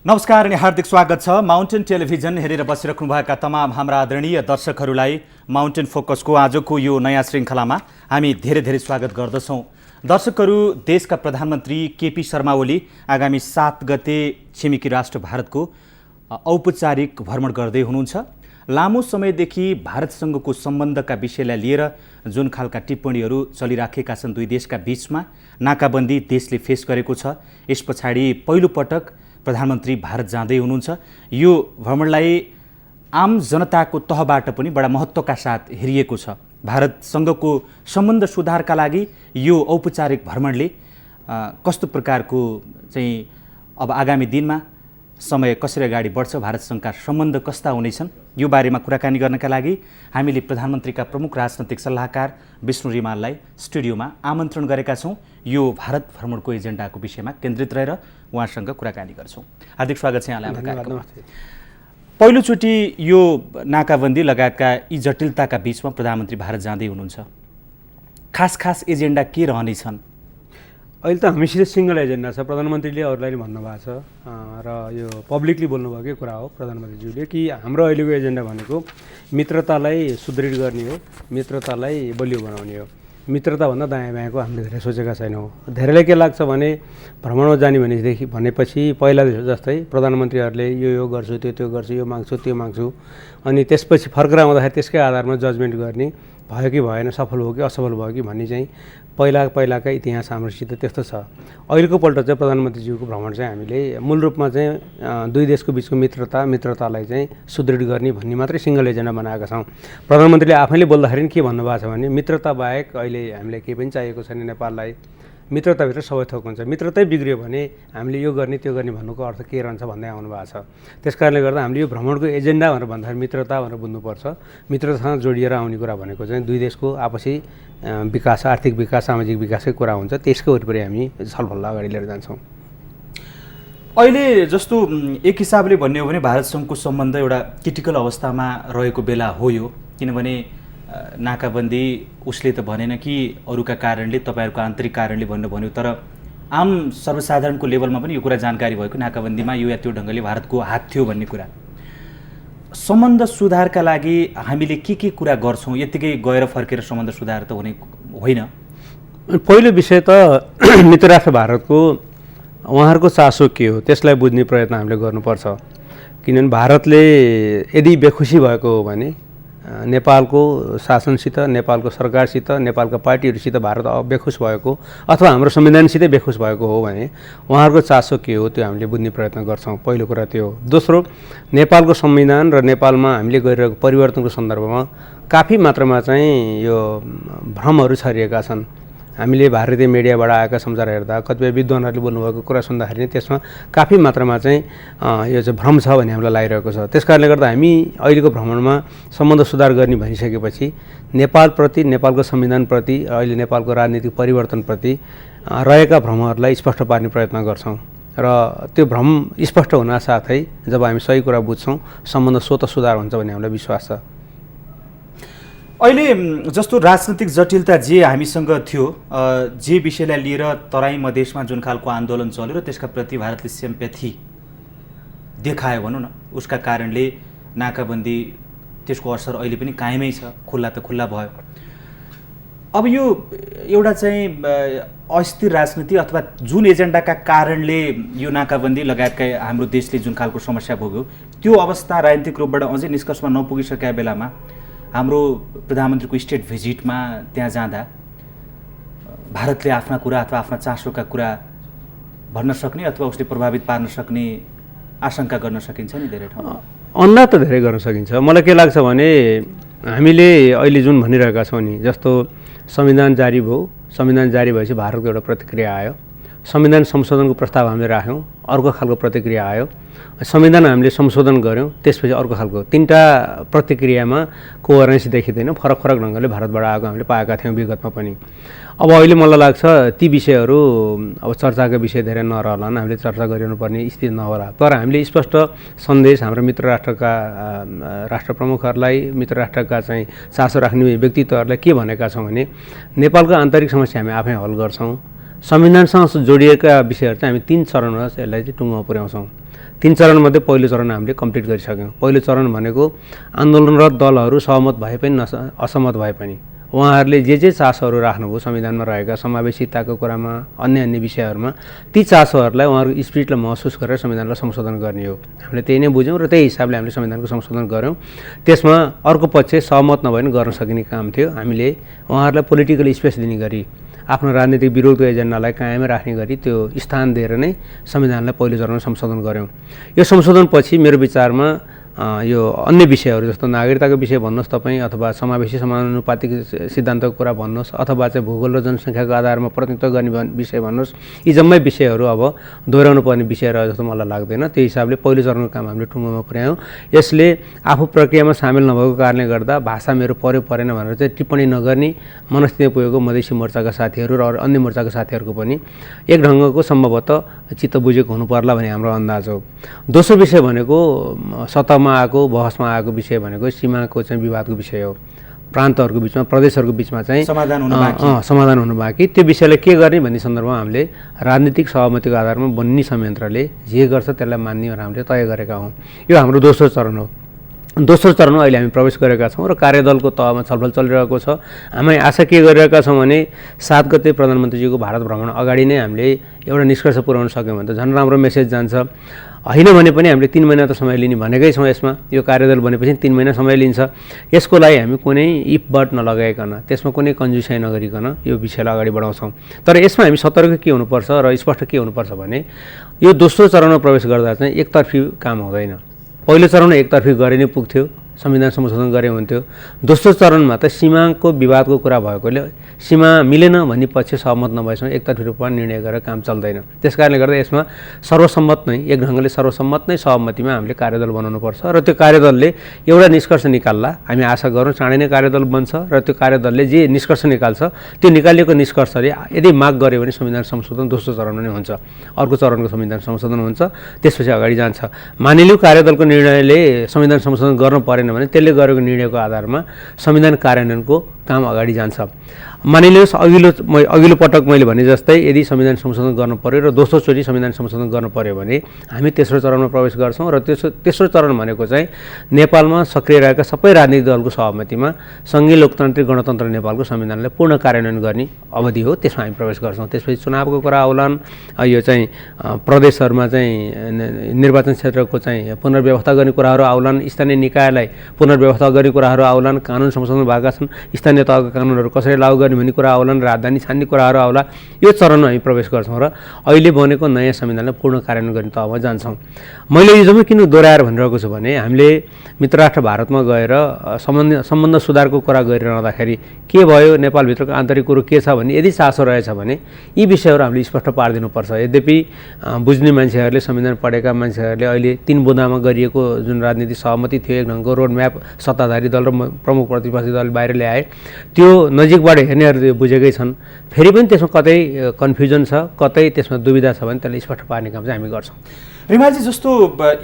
नमस्कार अनि हार्दिक स्वागत छ। माउन्टेन टेलिभिजन हेरेर बसिराख्नुभएका तमाम हाम्रा आदरणीय दर्शकहरूलाई माउन्टेन फोकसको आजको यो नयाँ श्रृङ्खलामा हामी धेरै धेरै स्वागत गर्दछौँ। दर्शकहरू, देशका प्रधानमन्त्री केपी शर्मा ओली आगामी 7 गते छिमेकी राष्ट्र भारतको औपचारिक भ्रमण गर्दै हुनुहुन्छ। लामो समयदेखि भारतसँगको सम्बन्धका विषयलाई लिएर जुन खालका टिप्पणीहरू चलिराखेका छन् दुई देशका बीचमा, नाकाबन्दी देशले फेस गरेको छ। यस पछाडि पहिलो पटक प्रधानमन्त्री भारत जाँदै हुनुहुन्छ। यो भ्रमणलाई आम जनताको तहबाट पनि बडा महत्त्वका साथ हेरिएको छ। भारतसँगको सम्बन्ध सुधारका लागि यो औपचारिक भ्रमणले कस्तो प्रकारको चाहिँ अब आगामी दिनमा समय कसरी अगाडि बढ्छ, भारतसँगका सम्बन्ध कस्ता हुनेछन्, यो बारेमा कुराकानी गर्नका लागि हामीले प्रधानमन्त्रीका प्रमुख राजनैतिक सल्लाहकार विष्णु रिमाललाई स्टुडियोमा आमन्त्रण गरेका छौँ। यो भारत भ्रमणको एजेन्डाको विषयमा केन्द्रित रहेर उहाँसँग कुराकानी गर्छौँ। हार्दिक स्वागत छ यहाँलाई हाम्रो कार्यक्रममा। पहिलोचोटि यो नाकाबन्दी लगायतका यी जटिलताका बीचमा प्रधानमन्त्री भारत जाँदै हुनुहुन्छ। खास एजेन्डा के रहनेछन्? अहिले त हामीसित सिङ्गल एजेन्डा छ। प्रधानमन्त्रीले अरूलाई भन्नुभएको छ र यो पब्लिकली बोल्नुभएकै कुरा हो प्रधानमन्त्रीज्यूले कि हाम्रो अहिलेको एजेन्डा भनेको मित्रतालाई सुदृढ गर्ने हो, मित्रतालाई बलियो बनाउने हो। मित्रताभन्दा दायाँ बायाँको हामीले धेरै सोचेका छैनौँ। धेरैलाई के लाग्छ भने भ्रमणमा जाने भनेपछि पहिला जस्तै प्रधानमन्त्रीहरूले यो गर्छु, त्यो गर्छु, यो माग्छु, त्यो माग्छु, अनि त्यसपछि फर्केर आउँदाखेरि त्यसकै आधारमा जजमेन्ट गर्ने, भयो कि भएन, सफल भयो कि असफल भयो कि भन्ने चाहिँ पहिलाका इतिहास हाम्रोसित त्यस्तो छ। अहिलेको पल्ट चाहिँ प्रधानमन्त्रीज्यूको भ्रमण चाहिँ हामीले मूल रूपमा चाहिँ दुई देशको बिचको मित्रतालाई चाहिँ सुदृढ गर्ने भन्ने मात्रै सिङ्गल एजेन्डा बनाएका छौँ। प्रधानमन्त्रीले आफैले बोल्दाखेरि के भन्नुभएको छ भने मित्रता बाहेक अहिले हामीले केही पनि चाहिएको छैन नेपाललाई, मित्रताभित्र सबै थोक हुन्छ, मित्रतै बिग्रियो भने हामीले यो गर्ने त्यो गर्ने भन्नुको अर्थ के रहन्छ भन्दै आउनु भएको छ। त्यस कारणले गर्दा हामीले यो भ्रमणको एजेन्डा भनेर भन्दाखेरि मित्रता भनेर बुझ्नुपर्छ। मित्रतासँग जोडिएर आउने कुरा भनेको चाहिँ दुई देशको आपसी विकास, आर्थिक विकास, सामाजिक विकासकै कुरा हुन्छ। त्यसको वरिपरि हामी छलफल अगाडि लिएर जान्छौँ। अहिले जस्तो एक हिसाबले भन्ने हो भने भारतसँगको सम्बन्ध एउटा क्रिटिकल अवस्थामा रहेको बेला हो यो, किनभने नाकाबन्दी उसले त भनेन कि अरूका कारणले, तपाईँहरूको आन्तरिक कारणले भनेर भन्यो, तर आम सर्वसाधारणको लेभलमा पनि यो कुरा जानकारी भएको नाकाबन्दीमा यो या त्यो ढङ्गले भारतको हात थियो भन्ने कुरा। सम्बन्ध सुधारका लागि हामीले के कुरा गर्छौँ? यत्तिकै गएर फर्केर सम्बन्ध सुधार त हुने होइन। पहिलो विषय त मित्र राष्ट्र भारतको उहाँहरूको चासो के हो त्यसलाई बुझ्ने प्रयत्न हामीले गर्नुपर्छ। किनभने भारतले यदि बेखुसी भएको हो भने नेपालको शासनसित, नेपालको सरकारसित, नेपालका पार्टीहरूसित भारत बेखुस भएको अथवा हाम्रो संविधानसितै बेखुस भएको हो भने उहाँहरूको चासो के हो त्यो हामीले बुझ्ने प्रयत्न गर्छौँ। पहिलो कुरा त्यो हो। दोस्रो, नेपालको संविधान र नेपालमा हामीले गरिरहेको परिवर्तनको सन्दर्भमा काफी मात्रामा चाहिँ यो भ्रमहरू छरिएका छन्। हामीले भारतीय मिडियाबाट आएका समाचार हेर्दा कतिपय विद्वानहरूले बोल्नुभएको कुरा सुन्दाखेरि त्यसमा काफी मात्रामा चाहिँ यो चाहिँ भ्रम छ भन्ने हामीलाई लागिरहेको छ। त्यस कारणले गर्दा हामी अहिलेको भ्रमणमा सम्बन्ध सुधार गर्ने भनिसकेपछि नेपालप्रति, नेपालको संविधानप्रति, अहिले नेपालको राजनीतिक परिवर्तनप्रति रहेका भ्रमहरूलाई स्पष्ट पार्ने प्रयत्न गर्छौँ र त्यो भ्रम स्पष्ट हुनासाथै जब हामी सही कुरा बुझ्छौँ सम्बन्ध स्वतः सुधार हुन्छ भन्ने हामीलाई विश्वास छ। अहिले जस्तो राजनीतिक जटिलता जे हामीसँग थियो, जे विषयलाई लिएर तराई मधेसमा जुन खालको आन्दोलन चल्यो र त्यसका प्रति भारतले सिम्प्याथी देखायो भनौँ न, उसका कारणले नाकाबन्दी त्यसको असर अहिले पनि कायमै छ, खुल्ला त खुल्ला भयो। अब यो एउटा चाहिँ अस्थिर राजनीति अथवा जुन एजेन्डाका कारणले यो नाकाबन्दी लगायतका हाम्रो देशले जुन खालको समस्या भोग्यो त्यो अवस्था राजनीतिक रूपबाट अझै निष्कर्षमा नपुगिसकेका बेलामा हाम्रो प्रधानमन्त्रीको स्टेट भिजिटमा त्यहाँ जाँदा भारतले आफ्ना कुरा अथवा आफ्ना चासोका कुरा भन्न सक्ने अथवा उसले प्रभावित पार्न सक्ने आशंका गर्न सकिन्छ नि धेरै ठाउँमा? अन्दाज त धेरै गर्न सकिन्छ। मलाई के लाग्छ भने हामीले अहिले जुन भनिरहेका छौँ नि, जस्तो संविधान जारी भयो, संविधान जारी भएपछि भारतको एउटा प्रतिक्रिया आयो, संविधान संशोधनको प्रस्ताव हामीले राख्यौँ, अर्को खालको प्रतिक्रिया आयो, संविधान हामीले संशोधन गऱ्यौँ, त्यसपछि अर्को खालको, तीनटा प्रतिक्रियामा कोहेरेन्स देखिँदैन। फरक ढङ्गले भारतबाट आएको हामीले पाएका थियौँ विगतमा पनि। अब अहिले मलाई लाग्छ ती विषयहरू अब चर्चाका विषय धेरै नरहलान्, हामीले चर्चा गरिरहनुपर्ने स्थिति नहोला। तर हामीले स्पष्ट सन्देश हाम्रो मित्र राष्ट्रका राष्ट्र प्रमुखहरूलाई, मित्र राष्ट्रका चाहिँ चासो राख्ने व्यक्तित्वहरूलाई के भनेका छौँ भने नेपालको आन्तरिक समस्या हामी आफै हल गर्छौँ। संविधानसँग जोडिएका विषयहरू चाहिँ हामी 3 चरणमा यसलाई चाहिँ टुङ्गोमा पुर्याउँछौँ। 3 चरणमध्ये पहिलो चरण हामीले कम्प्लिट गरिसक्यौँ। पहिलो चरण भनेको आन्दोलनरत दलहरू सहमत भए पनि असहमत भए पनि उहाँहरूले जे चासोहरू राख्नुभयो संविधानमा रहेका समावेशिताको कुरामा अन्य विषयहरूमा ती चासोहरूलाई उहाँहरूको स्पिरिटलाई महसुस गरेर संविधानलाई संशोधन गर्ने हो। हामीले त्यही नै बुझ्यौँ र त्यही हिसाबले हामीले संविधानको संशोधन गऱ्यौँ। त्यसमा अर्को पक्ष सहमत नभए पनि गर्न सकिने काम थियो। हामीले उहाँहरूलाई पोलिटिकल स्पेस दिने गरी आफ्नो राजनीतिक विरोधको एजेन्डालाई कायमै राख्ने गरी त्यो स्थान दिएर नै संविधानलाई पहिलो चरणमा संशोधन गऱ्यौँ। यो संशोधनपछि मेरो विचारमा यो अन्य विषयहरू जस्तो नागरिकताको विषय भन्नुहोस् तपाईँ, अथवा समावेशी समानुपातिक सिद्धान्तको कुरा भन्नुहोस्, अथवा चाहिँ भूगोल र जनसङ्ख्याको आधारमा प्रतिनिधित्व गर्ने विषय भन्नुहोस्, यी जम्मै विषयहरू अब दोहोऱ्याउनु पर्ने विषय रह्यो जस्तो मलाई लाग्दैन। त्यो हिसाबले पहिलो चरणको काम हामीले टुङ्गोमा पुर्यायौँ। यसले आफू प्रक्रियामा सामेल नभएको कारणले गर्दा भाषा मेरो पर्यो परेन भनेर चाहिँ टिप्पणी नगर्ने मनस्थितिमा पुगेको मधेसी मोर्चाका साथीहरू र अन्य मोर्चाका साथीहरूको पनि एक ढङ्गको सम्भवतः चित्त बुझेको हुनु पर्ला भन्ने हाम्रो अन्दाज हो। दोस्रो विषय भनेको सतहमा आएको बहसमा आएको विषय भनेको सीमाको चाहिँ विवादको विषय हो। प्रान्तहरूको बिचमा प्रदेशहरूको बिचमा चाहिँ समाधान हुनु बाँकी त्यो विषयलाई के गर्ने भन्ने सन्दर्भमा हामीले राजनीतिक सहमतिको आधारमा बन्ने संयन्त्रले जे गर्छ त्यसलाई मान्ने हामीले तय गरेका हौँ। यो हाम्रो दोस्रो चरण हो। दोस्रो चरणमा अहिले हामी प्रवेश गरेका छौँ र कार्यदलको तहमा छलफल चलिरहेको छ। हामी आशा के गरिरहेका छौँ भने 7 गते प्रधानमन्त्रीजीको भारत भ्रमण अगाडि नै हामीले एउटा निष्कर्ष पुर्याउन सक्यौँ भने त झन् राम्रो मेसेज जान्छ। होइन भने पनि हामीले 3 महिना त समय लिने भनेकै छौँ। यसमा यो कार्यदल बनेपछि 3 महिना समय लिन्छ। यसको लागि हामी कुनै इफ बट नलगाइकन, त्यसमा कुनै कन्जुसाइ नगरिकन यो विषयलाई अगाडि बढाउँछौँ। तर यसमा हामी सतर्क के हुनुपर्छ र स्पष्ट के हुनुपर्छ भने यो दोस्रो चरणमा प्रवेश गर्दा चाहिँ एकतर्फी काम हुँदैन। पहिलो चरणमा एकतर्फी गरे नै पुग्थ्यो, संविधान संशोधन गरे हुन्थ्यो। दोस्रो चरणमा त सीमाको विवादको कुरा भएकोले सीमा मिलेन भन्ने पक्ष सहमत नभएसँग एकतर्फी रूपमा निर्णय गरेर काम चल्दैन। त्यस कारणले गर्दा यसमा सर्वसम्मत नै एक ढङ्गले सर्वसम्मत नै सहमतिमा हामीले कार्यदल बनाउनुपर्छ र त्यो कार्यदलले एउटा निष्कर्ष निकाल्ला। हामी आशा गरौँ चाँडै नै कार्यदल बन्छ र त्यो कार्यदलले जे निष्कर्ष निकाल्छ त्यो निकालिएको निष्कर्षले यदि माग गर्यो भने संविधान संशोधन दोस्रो चरणमा नै हुन्छ। अर्को चरणको संविधान संशोधन हुन्छ, त्यसपछि अगाडि जान्छ। मानिलिउँ कार्यदलको निर्णयले संविधान संशोधन गर्नु परेन भने त्यसले गरेको निर्णयको आधारमा संविधान कार्यान्वयनको काम अगाडि जान्छ। मानिलिनुहोस् अघिल्लो पटक मैले भने जस्तै यदि संविधान संशोधन गर्नु पर्यो र दोस्रोचोटि संविधान संशोधन गर्नु पर्यो भने हामी तेस्रो चरणमा प्रवेश गर्छौँ र तेस्रो चरण भनेको चाहिँ नेपालमा सक्रिय रहेका सबै राजनीतिक दलको सहमतिमा सङ्घीय लोकतान्त्रिक गणतन्त्र नेपालको संविधानलाई पूर्ण कार्यान्वयन गर्ने अवधि हो। त्यसमा हामी प्रवेश गर्छौँ। त्यसपछि चुनावको कुरा आउलान्, यो चाहिँ प्रदेशहरूमा चाहिँ निर्वाचन क्षेत्रको चाहिँ पुनर्व्यवस्था गर्ने कुराहरू आउलान्, स्थानीय निकायलाई पुनर्व्यवस्था गर्ने कुराहरू आउलान्, कानुन संशोधन भएका छन्, स्थानीय तहका कानुनहरू कसरी लागू गर्ने भन्ने कुरा आउलान्, राजधानी छान्ने कुराहरू आउला। यो चरणमा हामी प्रवेश गर्छौँ र अहिले बनेको नयाँ संविधानलाई पूर्ण कार्यान्वयन गर्ने तहमा जान्छौँ। मैले यो जम्मै किन दोहोऱ्याएर भनिरहेको छु भने हामीले मित्रराष्ट्र भारतमा गएर सम्बन्ध सुधारको कुरा गरिरहँदाखेरि के भयो, नेपालभित्रको आन्तरिक कुरो के छ भन्ने यदि चासो रहेछ भने यी विषयहरू हामीले स्पष्ट पारिदिनुपर्छ। यद्यपि बुझ्ने मान्छेहरूले, संविधान पढेका मान्छेहरूले अहिले 3 बुँदामा गरिएको जुन राजनीतिक सहमति थियो, एक ढङ्गको रोड म्याप सत्ताधारी दल र प्रमुख प्रतिपक्षी दल बाहिर ल्याए, त्यो नजिकबाट हेर्नेहरूले बुझेकै छन्। फेरि पनि त्यसमा कतै कन्फ्युजन छ, कतै त्यसमा दुविधा छ भने त्यसलाई स्पष्ट पार्ने काम चाहिँ हामी गर्छौँ। रिमालजी, जस्तो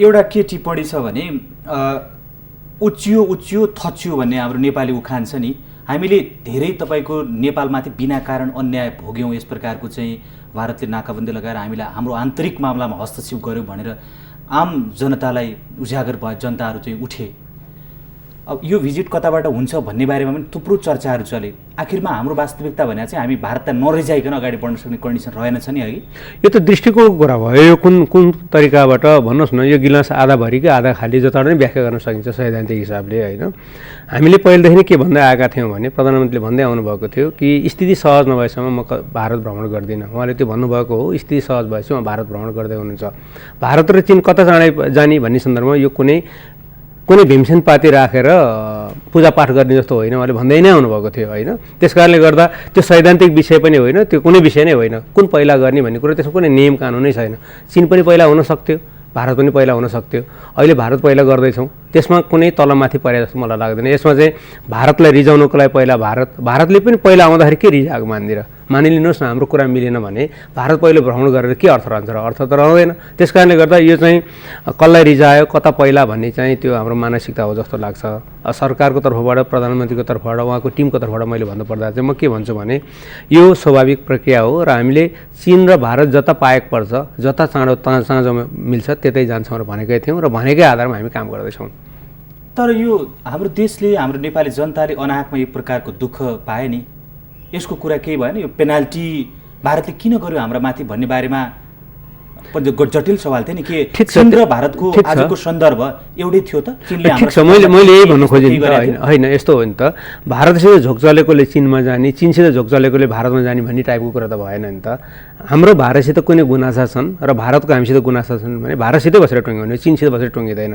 एउटा के टिप्पणी छ भने उच्चियो थच्चियो भन्ने हाम्रो नेपाली उखान छ नि, हामीले धेरै तपाईँको नेपालमाथि बिना कारण अन्याय भोग्यौँ, यस प्रकारको चाहिँ भारतले नाकाबन्दी लगाएर हामीलाई हाम्रो आन्तरिक मामलामा हस्तक्षेप गर्यो भनेर आम जनतालाई उजागर भए, जनताहरू चाहिँ उठे। अब यो भिजिट कताबाट हुन्छ भन्ने बारेमा पनि थुप्रो चर्चाहरू चले। आखिरमा हाम्रो वास्तविकता भने चाहिँ हामी भारतलाई नरिजाइकन अगाडि बढ्न सक्ने कन्डिसन रहेनछ नि अघि। यो त दृष्टिकोणको कुरा भयो। यो कुन तरिकाबाट भन्नुहोस् न, यो गिलास आधा भरि कि आधा खाली जताबाट नै व्याख्या गर्न सकिन्छ सैद्धान्तिक हिसाबले, होइन। हामीले पहिलेदेखि के भन्दै आएका थियौँ भने प्रधानमन्त्रीले भन्दै आउनुभएको थियो कि स्थिति सहज नभएसम्म म भारत भ्रमण गर्दिनँ। उहाँले त्यो भन्नुभएको हो, स्थिति सहज भएपछि उहाँ भारत भ्रमण गर्दै हुनुहुन्छ। भारत र चीन कता जाने भन्ने सन्दर्भमा यो कुनै भीमसेन पार्टी राखेर पूजापाठ गर्ने जस्तो होइन, उहाँले भन्दै नै आउनुभएको थियो, होइन। त्यस कारणले गर्दा त्यो सैद्धान्तिक विषय पनि होइन, त्यो कुनै विषय नै होइन। कुन पहिला गर्ने भन्ने कुरो त्यसमा कुनै नियम कानुनै छैन। चीन पनि पहिला हुन सक्थ्यो, भारत पनि पहिला हुन सक्थ्यो। अहिले भारत पहिला गर्दैछौँ, त्यसमा कुनै तलमाथि परे जस्तो मलाई लाग्दैन। यसमा चाहिँ भारतलाई रिजाउनुको लागि पहिला भारतले पनि पहिला आउँदाखेरि के रिजाएको मान्दिएर मानिलिनुहोस् न हाम्रो कुरा मिलेन भने भारत पहिलो भ्रमण गरेर के अर्थ रहन्छ र अर्थ त रहँदैन। त्यस कारणले गर्दा यो चाहिँ कसलाई रिझायो कता पहिला भन्ने चाहिँ त्यो हाम्रो मानसिकता हो जस्तो लाग्छ। सरकारको तर्फबाट प्रधानमन्त्रीको तर्फबाट उहाँको टिमको तर्फबाट मैले भन्नुपर्दा चाहिँ म के भन्छु भने यो स्वाभाविक प्रक्रिया हो र हामीले चीन र भारत जता पाएको पर्छ जता चाँडो मिल्छ त्यतै जान्छौँ र भनेकै थियौँ र भनेकै आधारमा हामी काम गर्दैछौँ। तर यो हाम्रो देशले हाम्रो नेपाली जनताले अनाहकमा एक प्रकारको दुःख पाए नि, यसको कुरा केही भएन? यो पेनाल्टी भारतले किन गर्यो हाम्रा माथि भन्ने बारेमा जटिल सवाल थियो नि। के चीन र भारतको आजको सन्दर्भ एउटै थियो त? ठिक छ, मैले यही भन्नु खोजेँ होइन, यस्तो हो नि त, भारतसित झोक चलेकोले चीनमा जाने, चीनसित झोक चलेकोले भारतमा जाने भन्ने टाइपको कुरा त भएन नि त। हाम्रो भारतसित कुनै गुनासा छन् र भारतको हामीसित गुनासा छन् भने भारतसितै बसेर टुङ्ग्याउने, चीनसित बसेर टुङ्गिँदैन।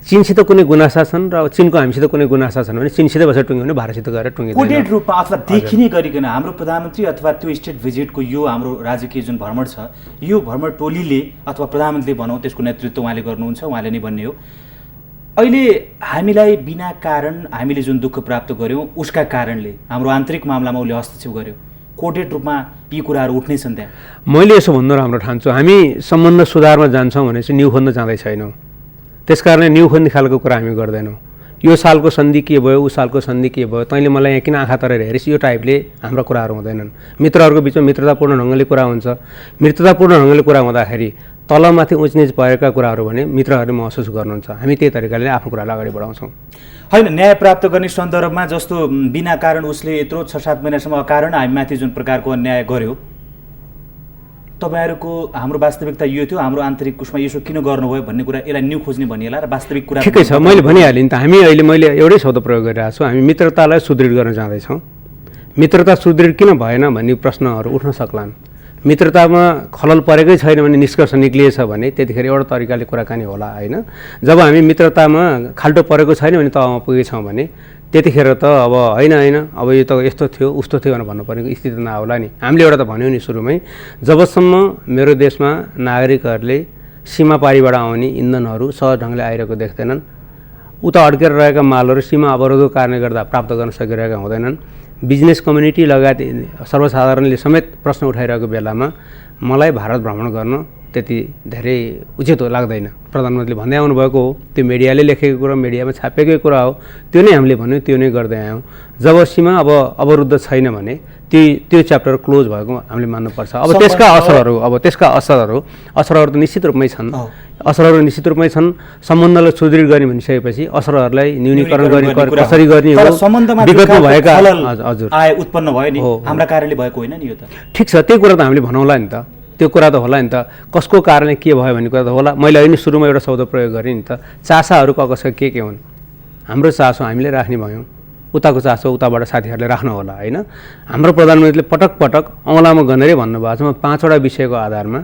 चीनसित कुनै गुनासा छन् र चीनको हामीसित कुनै गुनासा छन् भने चीनसितै बसेर टुङ्ग्याउने, भारतसित गएर टुङ्गिँदैन। कोडेड रूपमा अथवा देखिने गरिकन हाम्रो प्रधानमन्त्री अथवा त्यो स्टेट भिजिटको यो हाम्रो राजकीय जुन भ्रमण छ, यो भ्रमण टोलीले अथवा प्रधानमन्त्री भनौँ त्यसको नेतृत्व उहाँले गर्नुहुन्छ, उहाँले नै भन्ने हो। अहिले हामीलाई बिना कारण हामीले जुन दुःख प्राप्त गऱ्यौँ उसका कारणले हाम्रो आन्तरिक मामलामा उसले हस्तक्षेप गर्यो, कोडेड रूपमा यी कुराहरू उठ्नै छन् त्यहाँ। मैले यसो भन्नु राम्रो ठान्छु, हामी सम्बन्ध सुधारमा जान्छौँ भने चाहिँ न्यु खोज्न जाँदै छैनौँ। त्यस कारणले न्यु खोज्ने खालको कुरा हामी गर्दैनौँ। यो सालको सन्धि के भयो, उस सालको सन्धि के भयो, तैँले मलाई यहाँ किन आँखा तरेर हेरिस्, यो टाइपले हाम्रा कुराहरू हुँदैनन्। मित्रहरूको बिचमा मित्रतापूर्ण ढङ्गले कुरा हुन्छ। मित्रतापूर्ण ढङ्गले कुरा हुँदाखेरि तलमाथि उचनिच भएका कुराहरू भने मित्रहरूले महसुस गर्नुहुन्छ। हामी त्यही तरिकाले आफ्नो कुरालाई अगाडि बढाउँछौँ। होइन, न्याय प्राप्त गर्ने सन्दर्भमा जस्तो बिना कारण उसले यत्रो 6-7 महिनासम्म अकारण हामीमाथि जुन प्रकारको अन्याय गर्यो, तपाईँहरूको हाम्रो वास्तविकता यो थियो, हाम्रो आन्तरिक उसमा यसो किन गर्नुभयो भन्ने कुरा यसलाई न्यु खोज्ने भनिएला र वास्तविक कुरा ठिकै छ। मैले भनिहालेँ नि त, हामी अहिले मैले एउटै शब्द प्रयोग गरिरहेको छु, हामी मित्रतालाई सुदृढ गर्न जाँदैछौँ। मित्रता सुदृढ किन भएन भन्ने प्रश्नहरू उठ्न सक्लान्। मित्रतामा खलल परेकै छैन भने, निष्कर्ष निक्लिएछ भने त्यतिखेर एउटा तरिकाले कुराकानी होला होइन। जब हामी मित्रतामा खाल्टो परेको छैन भने तहमा पुगेछौँ भने त्यतिखेर त अब होइन अब यो त यस्तो थियो उस्तो थियो भनेर भन्नुपर्ने स्थिति नआउला नि। हामीले एउटा त भन्यौँ नि सुरुमै, जबसम्म मेरो देशमा नागरिकहरूले सीमा पारीबाट आउने इन्धनहरू सहज ढङ्गले आइरहेको देख्दैनन्, उता अड्केर रहेका मालहरू सीमा अवरोधको कारणले गर्दा प्राप्त गर्न सकिरहेका हुँदैनन्, बिजनेस कम्युनिटी लगायत सर्वसाधारणले समेत प्रश्न उठाइरहेको बेलामा मलाई भारत भ्रमण गर्न त्यति धेरै उचित लाग्दैन। प्रधानमन्त्रीले भन्दै आउनुभएको हो, त्यो मिडियाले लेखेको कुरा, मिडियामा छापेकै कुरा हो, त्यो नै हामीले भन्यौँ, त्यो नै गर्दै आयौँ। जब सीमा अब अवरुद्ध छैन भने त्यो च्याप्टर क्लोज भएको हामीले मान्नुपर्छ। अब त्यसका असरहरू त निश्चित रूपमै छन्। असरहरू निश्चित रूपमै छन्। सम्बन्धलाई सुदृढ गर्ने भनिसकेपछि असरहरूलाई न्यूनीकरण गर्ने कसरी गर्ने हो, विगतमा भएका हजुर आय उत्पन्न भयो नि, हाम्रा कारणले भएको होइन नि यो त। ठिक छ, त्यही कुरा त हामीले भनौँला नि त, त्यो कुरा त होला नि त, कसको कारणले के भयो भन्ने कुरा त होला। मैले अहिले सुरुमा एउटा शब्द प्रयोग गरेँ नि त, चासाहरू कसका के हुन्। हाम्रो चासो हामीले राख्ने भयौँ, उताको चासो उताबाट साथीहरूले राख्नु होला होइन। हाम्रो प्रधानमन्त्रीले पटक पटक औँलामा गनेरै भन्नुभएको छ, म 5वटा विषयको आधारमा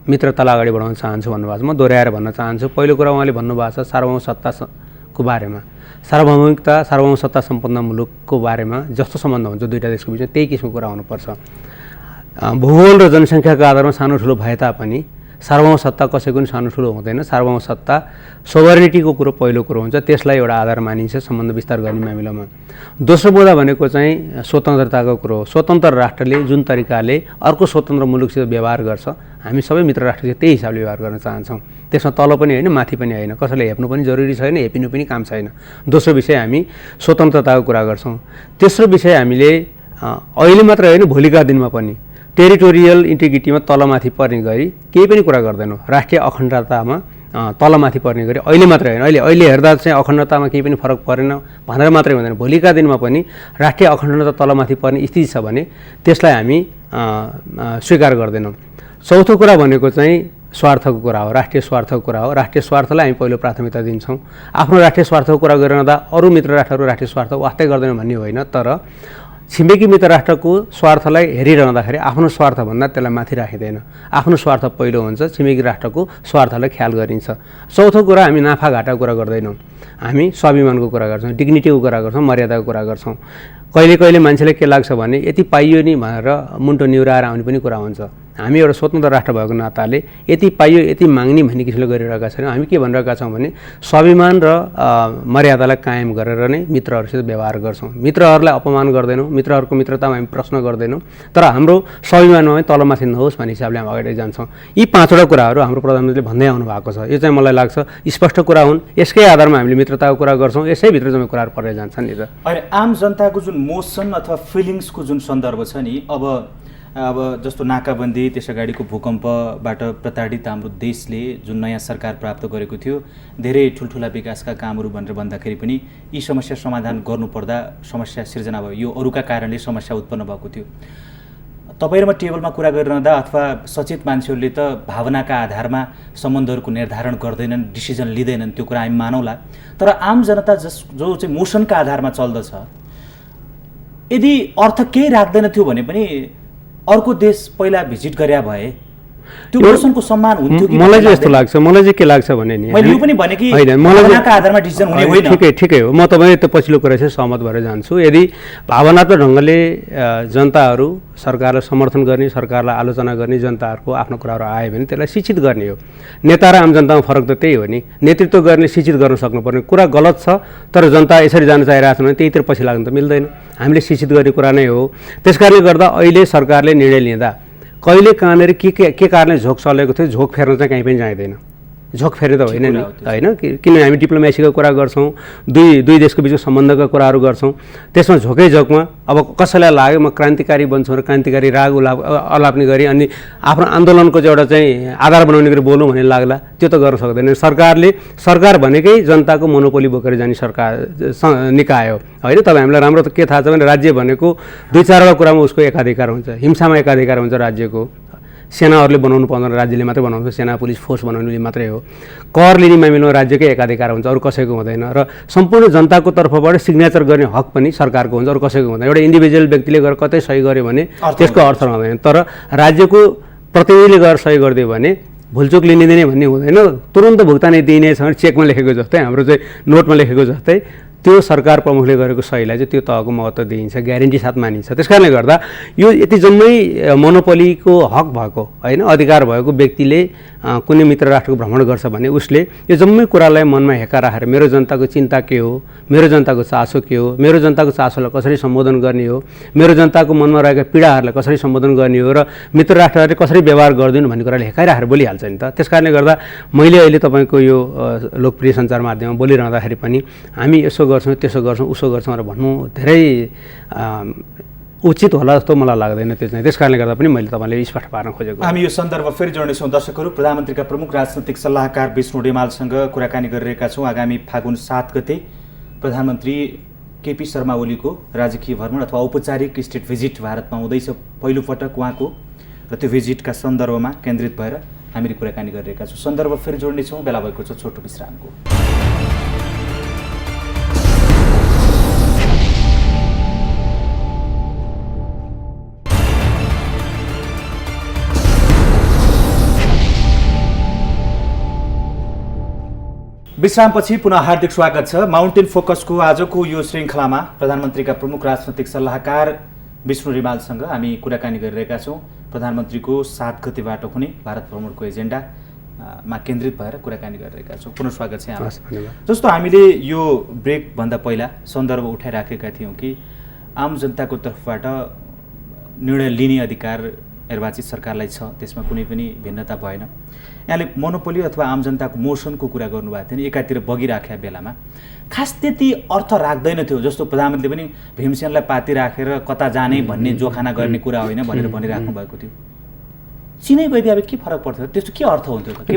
मित्रतालाई अगाडि बढाउन चाहन्छु भन्नुभएको छ। म दोहोऱ्याएर भन्न चाहन्छु। पहिलो कुरा उहाँले भन्नुभएको छ सार्वभौम सत्ताको बारेमा, सार्वभौमिकता सार्वभौम सत्ता सम्पन्न मुलुकको बारेमा जस्तो सम्बन्ध हुन्छ दुईवटा देशको बिचमा त्यही किसिमको कुरा हुनुपर्छ। भूगोल र जनसङ्ख्याको आधारमा सानो ठुलो भए तापनि सार्वभौम सत्ता कसैको पनि सानो ठुलो हुँदैन। सार्वभौम सत्ता सोभरेनिटीको कुरो पहिलो कुरो हुन्छ, त्यसलाई एउटा आधार मानिन्छ सम्बन्ध विस्तार गर्ने मामिलामा। दोस्रो मुद्दा भनेको चाहिँ स्वतन्त्रताको कुरो हो। स्वतन्त्र राष्ट्रले जुन तरिकाले अर्को स्वतन्त्र मुलुकसित व्यवहार गर्छ, हामी सबै मित्र राष्ट्रसित त्यही हिसाबले व्यवहार गर्न चाहन्छौँ। त्यसमा तल पनि होइन माथि पनि होइन, कसैले हेप्नु पनि जरुरी छैन, हेपिनु पनि काम छैन। दोस्रो विषय हामी स्वतन्त्रताको कुरा गर्छौँ। तेस्रो विषय हामीले अहिले मात्र होइन भोलिका दिनमा पनि टेरिटोरियल इन्टिग्रिटीमा तलमाथि पर्ने गरी केही पनि कुरा गर्दैनौँ। राष्ट्रिय अखण्डतामा तलमाथि पर्ने गरी अहिले मात्र होइन, अहिले हेर्दा चाहिँ अखण्डतामा केही पनि फरक परेन भनेर मात्रै हुँदैन, भोलिका दिनमा पनि राष्ट्रिय अखण्डता तलमाथि पर्ने स्थिति छ भने त्यसलाई हामी स्वीकार गर्दैनौँ। चौथो कुरा भनेको चाहिँ स्वार्थको कुरा हो, राष्ट्रिय स्वार्थको कुरा हो। राष्ट्रिय स्वार्थलाई हामी पहिलो प्राथमिकता दिन्छौँ। आफ्नो राष्ट्रिय स्वार्थको कुरा गरिरहँदा अरू मित्र राष्ट्रहरू राष्ट्रिय स्वार्थ वास्तै गर्दैनन् भन्ने होइन, तर छिमेकी मित्र राष्ट्रको स्वार्थलाई हेरिरहँदाखेरि आफ्नो स्वार्थभन्दा त्यसलाई माथि राखिँदैन। आफ्नो स्वार्थ पहिलो हुन्छ, छिमेकी राष्ट्रको स्वार्थलाई ख्याल गरिन्छ। चौथो कुरा हामी नाफाघाटाको कुरा गर्दैनौँ, हामी स्वाभिमानको कुरा गर्छौँ, डिग्निटीको कुरा गर्छौँ, मर्यादाको कुरा गर्छौँ। कहिले कहिले मान्छेलाई के लाग्छ भने यति पाइयो नि भनेर मुन्टो निहुराएर आउने पनि कुरा हुन्छ। हामी एउटा स्वतन्त्र राष्ट्र भएको नाताले यति पाइयो यति माग्ने भन्ने किसिमले गरिरहेका छैनौँ। हामी के भनिरहेका छौँ भने स्वाभिमान र मर्यादालाई कायम गरेर नै मित्रहरूसित व्यवहार गर्छौँ। मित्रहरूलाई अपमान गर्दैनौँ, मित्रहरूको मित्रतामा हामी प्रश्न गर्दैनौँ, तर हाम्रो स्वाभिमानमा पनि तलमाथि नहोस् भन्ने हिसाबले हामी अगाडि जान्छौँ। यी 5वटा कुराहरू हाम्रो प्रधानमन्त्रीले भन्दै आउनु भएको छ। यो चाहिँ मलाई लाग्छ स्पष्ट कुरा हुन्। यसकै आधारमा हामीले मित्रताको कुरा गर्छौँ, यसैभित्र चाहिँ कुराहरू परेर जान्छन् नि त। अहिले आम जनताको जुन मोसन अथवा फिलिङ्सको जुन सन्दर्भ छ नि, अब जस्तो नाकाबन्दी, त्यस अगाडिको भूकम्पबाट प्रताडित हाम्रो देशले जुन नयाँ सरकार प्राप्त गरेको थियो, धेरै ठुल्ठुला विकासका कामहरू भनेर भन्दाखेरि पनि यी समस्या समाधान गर्नुपर्दा समस्या सिर्जना भयो। यो अरूका कारणले समस्या उत्पन्न भएको थियो। तपाईँहरूमा टेबलमा कुरा गरिरहँदा अथवा सचेत मान्छेहरूले त भावनाका आधारमा सम्बन्धहरूको निर्धारण गर्दैनन्, डिसिजन लिँदैनन्, त्यो कुरा हामी मानौला। तर आम जनता जो चाहिँ मोसनका आधारमा चल्दछ, यदि अर्थ केही राख्दैन थियो भने पनि अर्को देश पहिला भिजिट गरे भए त्यो मोसनको सम्मान हुन्थ्यो कि? मलाई चाहिँ यस्तो लाग्छ, मलाई चाहिँ के लाग्छ भने नि मैले यो पनि भने कि भावनाका आधारमा डिसिजन हुने होइन। ठिकै हो, म तपाईँ त्यो पछिल्लो कुरा चाहिँ सहमत भएर जान्छु। यदि भावनात्मक ढङ्गले जनताहरू सरकारलाई समर्थन गर्ने, सरकारलाई आलोचना गर्ने जनताहरूको आफ्नो कुराहरू आयो भने त्यसलाई शिक्षित गर्ने हो। नेता र आम जनतामा फरक त त्यही हो नि। नेतृत्व गर्ने, शिक्षित गर्न सक्नुपर्ने कुरा गलत छ, तर जनता यसरी जान चाहिरहेको छ भने त्यहीतिर पछि लाग्नु त मिल्दैन। हामीले शिक्षित गर्ने कुरा नै हो। त्यस कारणले गर्दा अहिले सरकारले निर्णय लिँदा कहिले कहाँनिर के कारणले झोक चलेको थियो, झोक फेर्न चाहिँ कहीँ पनि जाँदैन। झोक फेर्ने त होइन नि, होइन? किन हामी डिप्लोमेसीको कुरा गर्छौँ, दुई देशको बिचको सम्बन्धका कुराहरू गर्छौँ, त्यसमा झोकै झोकमा अब कसैलाई लाग्यो म क्रान्तिकारी बन्छु र क्रान्तिकारी राग अलाप्ने गरी अनि आफ्नो आन्दोलनको चाहिँ एउटा चाहिँ आधार बनाउने गरी बोलौँ भन्ने लाग्ला, त्यो त गर्न सक्दैन। सरकार भनेकै जनताको मोनोपोली बोकेर जाने सरकार निकाय हो, होइन? तपाईँ हामीलाई राम्रो त के थाहा छ भने राज्य भनेको 2-4वटा कुरामा उसको एकाधिकार हुन्छ। हिंसामा एकाधिकार हुन्छ राज्यको, सेनाहरूले बनाउनु पर्दैन, राज्यले मात्रै बनाउँछ, सेना पुलिस फोर्स बनाउनुले मात्रै हो। कर लिने मामिलामा राज्यकै एकाधिकार हुन्छ, अरू कसैको हुँदैन। र सम्पूर्ण जनताको तर्फबाट सिग्नेचर गर्ने हक पनि सरकारको हुन्छ, अरू कसैको हुँदैन। एउटा इन्डिभिजुअल व्यक्तिले गएर कतै सही गर्यो भने त्यसको अर्थ हुँदैन, तर राज्यको प्रतिनिधिले गएर सही गरिदियो भने भुलचुक लिँदैन भन्ने हुँदैन। तुरन्त भुक्तानी दिइनेछ भने चेकमा लेखेको जस्तै, हाम्रो चाहिँ नोटमा लेखेको जस्तै त्यो सरकार प्रमुखले गरेको सहीलाई चाहिँ त्यो तहको महत्त्व दिइन्छ, ग्यारेन्टी साथ मानिन्छ। त्यस कारणले गर्दा यो यति जम्मै मोनोपोलीको हक भएको, होइन, अधिकार भएको व्यक्तिले कुनै मित्र राष्ट्रको भ्रमण गर्छ भने उसले यो जम्मै कुरालाई मनमा हेका राखेर मेरो जनताको चिन्ता के हो, मेरो जनताको चासो के हो, मेरो जनताको चासोलाई कसरी सम्बोधन गर्ने हो, मेरो जनताको मनमा रहेका पीडाहरूलाई कसरी सम्बोधन गर्ने हो र मित्र राष्ट्रहरूले कसरी व्यवहार गरिदिनु भन्ने कुराले हेकाइराखेर बोलिहाल्छ नि त। त्यस कारणले गर्दा मैले अहिले तपाईँको यो लोकप्रिय सञ्चार माध्यममा बोलिरहँदाखेरि पनि हामी यसो गर्छौँ, त्यसो गर्छौँ, उसो गर्छौँ र भन्नु धेरै उचित होला जस्तो मलाई लाग्दैन। त्यस कारणले गर्दा पनि मैले तपाईँले स्पष्ट पार्न खोजेको। हामी यो सन्दर्भ फेरि जोड्नेछौँ। दर्शकहरू, प्रधानमन्त्रीका प्रमुख राजनैतिक सल्लाहकार विष्णु रिमालसँग कुराकानी गरिरहेका छौँ। आगामी फागुन 7 गते प्रधानमन्त्री केपी शर्मा ओलीको राजकीय भ्रमण अथवा औपचारिक स्टेट भिजिट भारतमा हुँदैछ, पहिलोपटक उहाँको, र त्यो भिजिटका सन्दर्भमा केन्द्रित भएर हामीले कुराकानी गरिरहेका छौँ। सन्दर्भ फेरि जोड्नेछौँ, बेला भएको छ छोटो विश्रामको। विश्रामपछि पुनः हार्दिक स्वागत छ। माउन्टेन फोकसको आजको यो श्रृङ्खलामा प्रधानमन्त्रीका प्रमुख राजनैतिक सल्लाहकार विष्णु रिमालसँग हामी कुराकानी गरिरहेका छौँ। प्रधानमन्त्रीको 7 गतेबाट हुने भारत भ्रमणको एजेन्डामा केन्द्रित भएर कुराकानी गरिरहेका छौँ। पुनः स्वागत छ यहाँलाई। जस्तो हामीले यो ब्रेकभन्दा पहिला सन्दर्भ उठाइराखेका थियौँ कि आम जनताको तर्फबाट निर्णय लिने अधिकार निर्वाचित सरकारलाई छ, त्यसमा कुनै पनि भिन्नता भएन। यहाँले मोनोपोली अथवा आम जनताको मोसनको कुरा गर्नुभएको थियो नि, एकातिर बगिराखेका बेलामा खास त्यति अर्थ राख्दैन थियो। जस्तो प्रधानमन्त्रीले पनि भीमसेनलाई पाती राखेर कता जाने भन्ने जोखाना गर्ने कुरा होइन भनेर भनिराख्नु भएको थियो। चिनै गइदिए अब के फरक पर्थ्यो? त्यस्तो के अर्थ हुन्थ्यो त?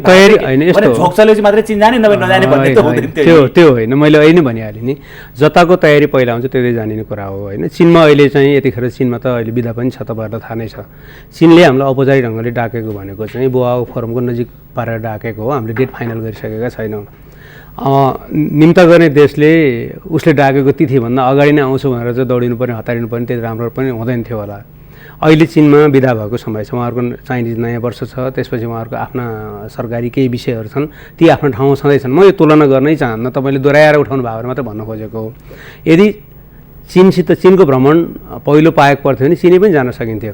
झोक चलेपछि मात्रै चिन जाने, नभए नजाने भन्ने त हुँदैन। त्यो होइन, मैले अहिले नै भनिहालेँ नि, जताको तयारी पहिला हुन्छ त्यतै जानिने कुरा हो, होइन? चीनमा अहिले चाहिँ यतिखेर चीनमा त अहिले बिदा पनि छ, तपाईँहरूलाई थाहा नै छ। चीनले हामीलाई औपचारिक ढङ्गले डाकेको भनेको चाहिँ बोआओ फोरमको नजिक पारेर डाकेको हो। हामीले डेट फाइनल गरिसकेका छैनौँ। निम्ता गर्ने देशले उसले डाकेको तिथिभन्दा अगाडि नै आउँछु भनेर चाहिँ दौडिनु पर्ने, हतारिनु पर्ने, त्यति राम्रो पनि हुँदैन थियो होला। अहिले चीनमा विदा भएको समय छ, उहाँहरूको चाइनिज नयाँ वर्ष छ, त्यसपछि उहाँहरूको आफ्ना सरकारी केही विषयहरू छन्, ती आफ्नो ठाउँमा छँदैछन्। म यो तुलना गर्नै चाहन्न, तपाईँले दोहोऱ्याएर उठाउनु भयो भने मात्रै भन्न खोजेको हो। यदि चीनको भ्रमण पहिलो पाएको पर्थ्यो भने चिनी पनि जान सकिन्थ्यो,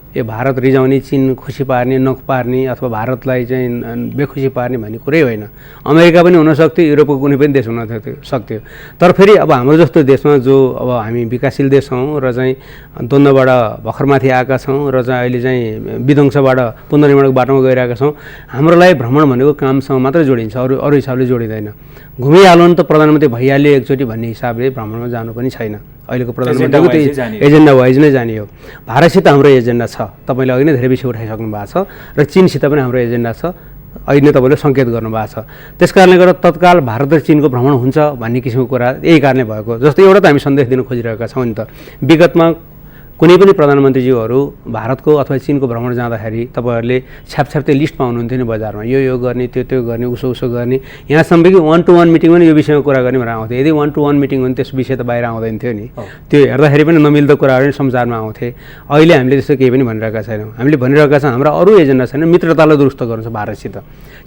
यो भारत रिजाउने, चीन खुसी पार्ने, नपार्ने अथवा भारतलाई चाहिँ बेखुसी पार्ने भन्ने कुरै होइन। अमेरिका पनि हुनसक्थ्यो, युरोपको कुनै पनि देश हुन सक्थ्यो। तर फेरि अब हाम्रो जस्तो देशमा जो अब हामी विकासशील देश छौँ र चाहिँ द्वन्द्वबाट भर्खरमाथि आएका छौँ र चाहिँ अहिले चाहिँ विध्वंसबाट पुनर्निर्माणको बाटोमा गइरहेका छौँ, हाम्रो लागि भ्रमण भनेको कामसँग मात्रै जोडिन्छ, अरू हिसाबले जोडिँदैन। घुमिहाल्नु त प्रधानमन्त्री भइहाल्यो एकचोटि भन्ने हिसाबले भ्रमणमा जानु पनि छैन। अहिलेको प्रधानमन्त्रीको त्यही एजेन्डा वाइज नै जाने हो। भारतसित हाम्रो एजेन्डा छ, तपाईँले अघि नै धेरै विषय उठाइसक्नु भएको छ, र चीनसित पनि हाम्रो एजेन्डा छ, अहिले नै तपाईँले सङ्केत गर्नुभएको छ। त्यस कारणले गर्दा तत्काल भारत र चीनको भ्रमण हुन्छ भन्ने किसिमको कुरा यही कारणले भएको। जस्तै एउटा त हामी सन्देश दिन खोजिरहेका छौँ नि त, विगतमा कुनै पनि प्रधानमन्त्रीज्यूहरू भारतको अथवा चीनको भ्रमण जाँदाखेरि तपाईँहरूले छ्यापछ्याप्तै लिस्ट पाउनुहुन्थ्यो नि बजारमा, यो गर्ने, त्यो गर्ने, उसो गर्ने। यहाँसम्म कि 1-to-1 मिटिङमा नि यो विषयमा कुरा गर्ने भनेर आउँथ्यो। यदि 1-to-1 मिटिङ हुने त्यस विषय त बाहिर आउँदैन थियो नि, त्यो हेर्दाखेरि पनि नमिल्दो कुराहरू नै संसारमा आउँथे। अहिले हामीले त्यस्तो केही पनि भनिरहेका छैनौँ। हामीले भनिरहेका छौँ हाम्रो अरू एजेन्डा छैन, मित्रतालाई दुरुस्त गर्नु छ भारतसित।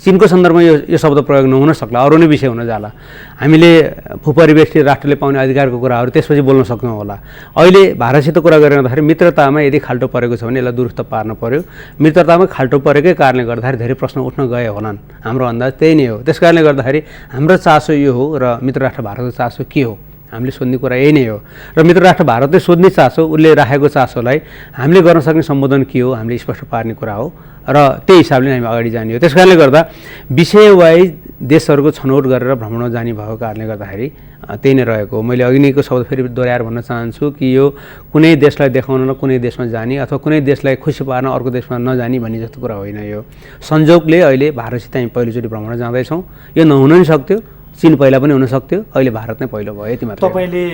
चीनको सन्दर्भमा यो शब्द प्रयोग नहुन सक्ला, अरू नै विषय हुन जाला। हामीले भूपरिवेष्टित राष्ट्रले पाउने अधिकारको कुराहरू त्यसपछि बोल्न सक्छौँ होला। अहिले भारतसित कुरा गरेर मित्रतामा यदि खाल्टो परेको छ भने यसलाई दुरुस्त पार्न पर्यो। मित्रतामा खाल्टो परेकै कारणले गर्दाखेरि धेरै प्रश्न उठ्न गए होलान्, हाम्रो अन्दाज त्यही नै हो। त्यस कारणले गर्दाखेरि हाम्रो चासो यो हो र मित्र राष्ट्र भारतको चासो के हो, हामीले सोध्ने कुरा यही नै हो। र मित्र राष्ट्र भारतले सोध्ने चासो, उसले राखेको चासोलाई हामीले गर्न सक्ने सम्बोधन के हो हामीले स्पष्ट पार्ने कुरा हो, र त्यही हिसाबले हामी अगाडि जाने हो। त्यस कारणले गर्दा विषय वाइज देशहरूको छनौट गरेर भ्रमणमा जाने भएको कारणले गर्दाखेरि त्यही नै रहेको हो। मैले अघि नैको शब्द फेरि दोहोऱ्याएर भन्न चाहन्छु कि यो कुनै देशलाई देखाउन र कुनै देशमा जाने अथवा कुनै देशलाई खुसी पार्न अर्को देशमा नजाने भन्ने जस्तो कुरा होइन। यो संजोगले अहिले भारतसित हामी पहिलोचोटि भ्रमण जाँदैछौँ। यो नहुन नि सक्थ्यो, चीन पहिला पनि हुन सक्थ्यो, अहिले भारत नै पहिलो भयो, यति मात्र। तपाईँले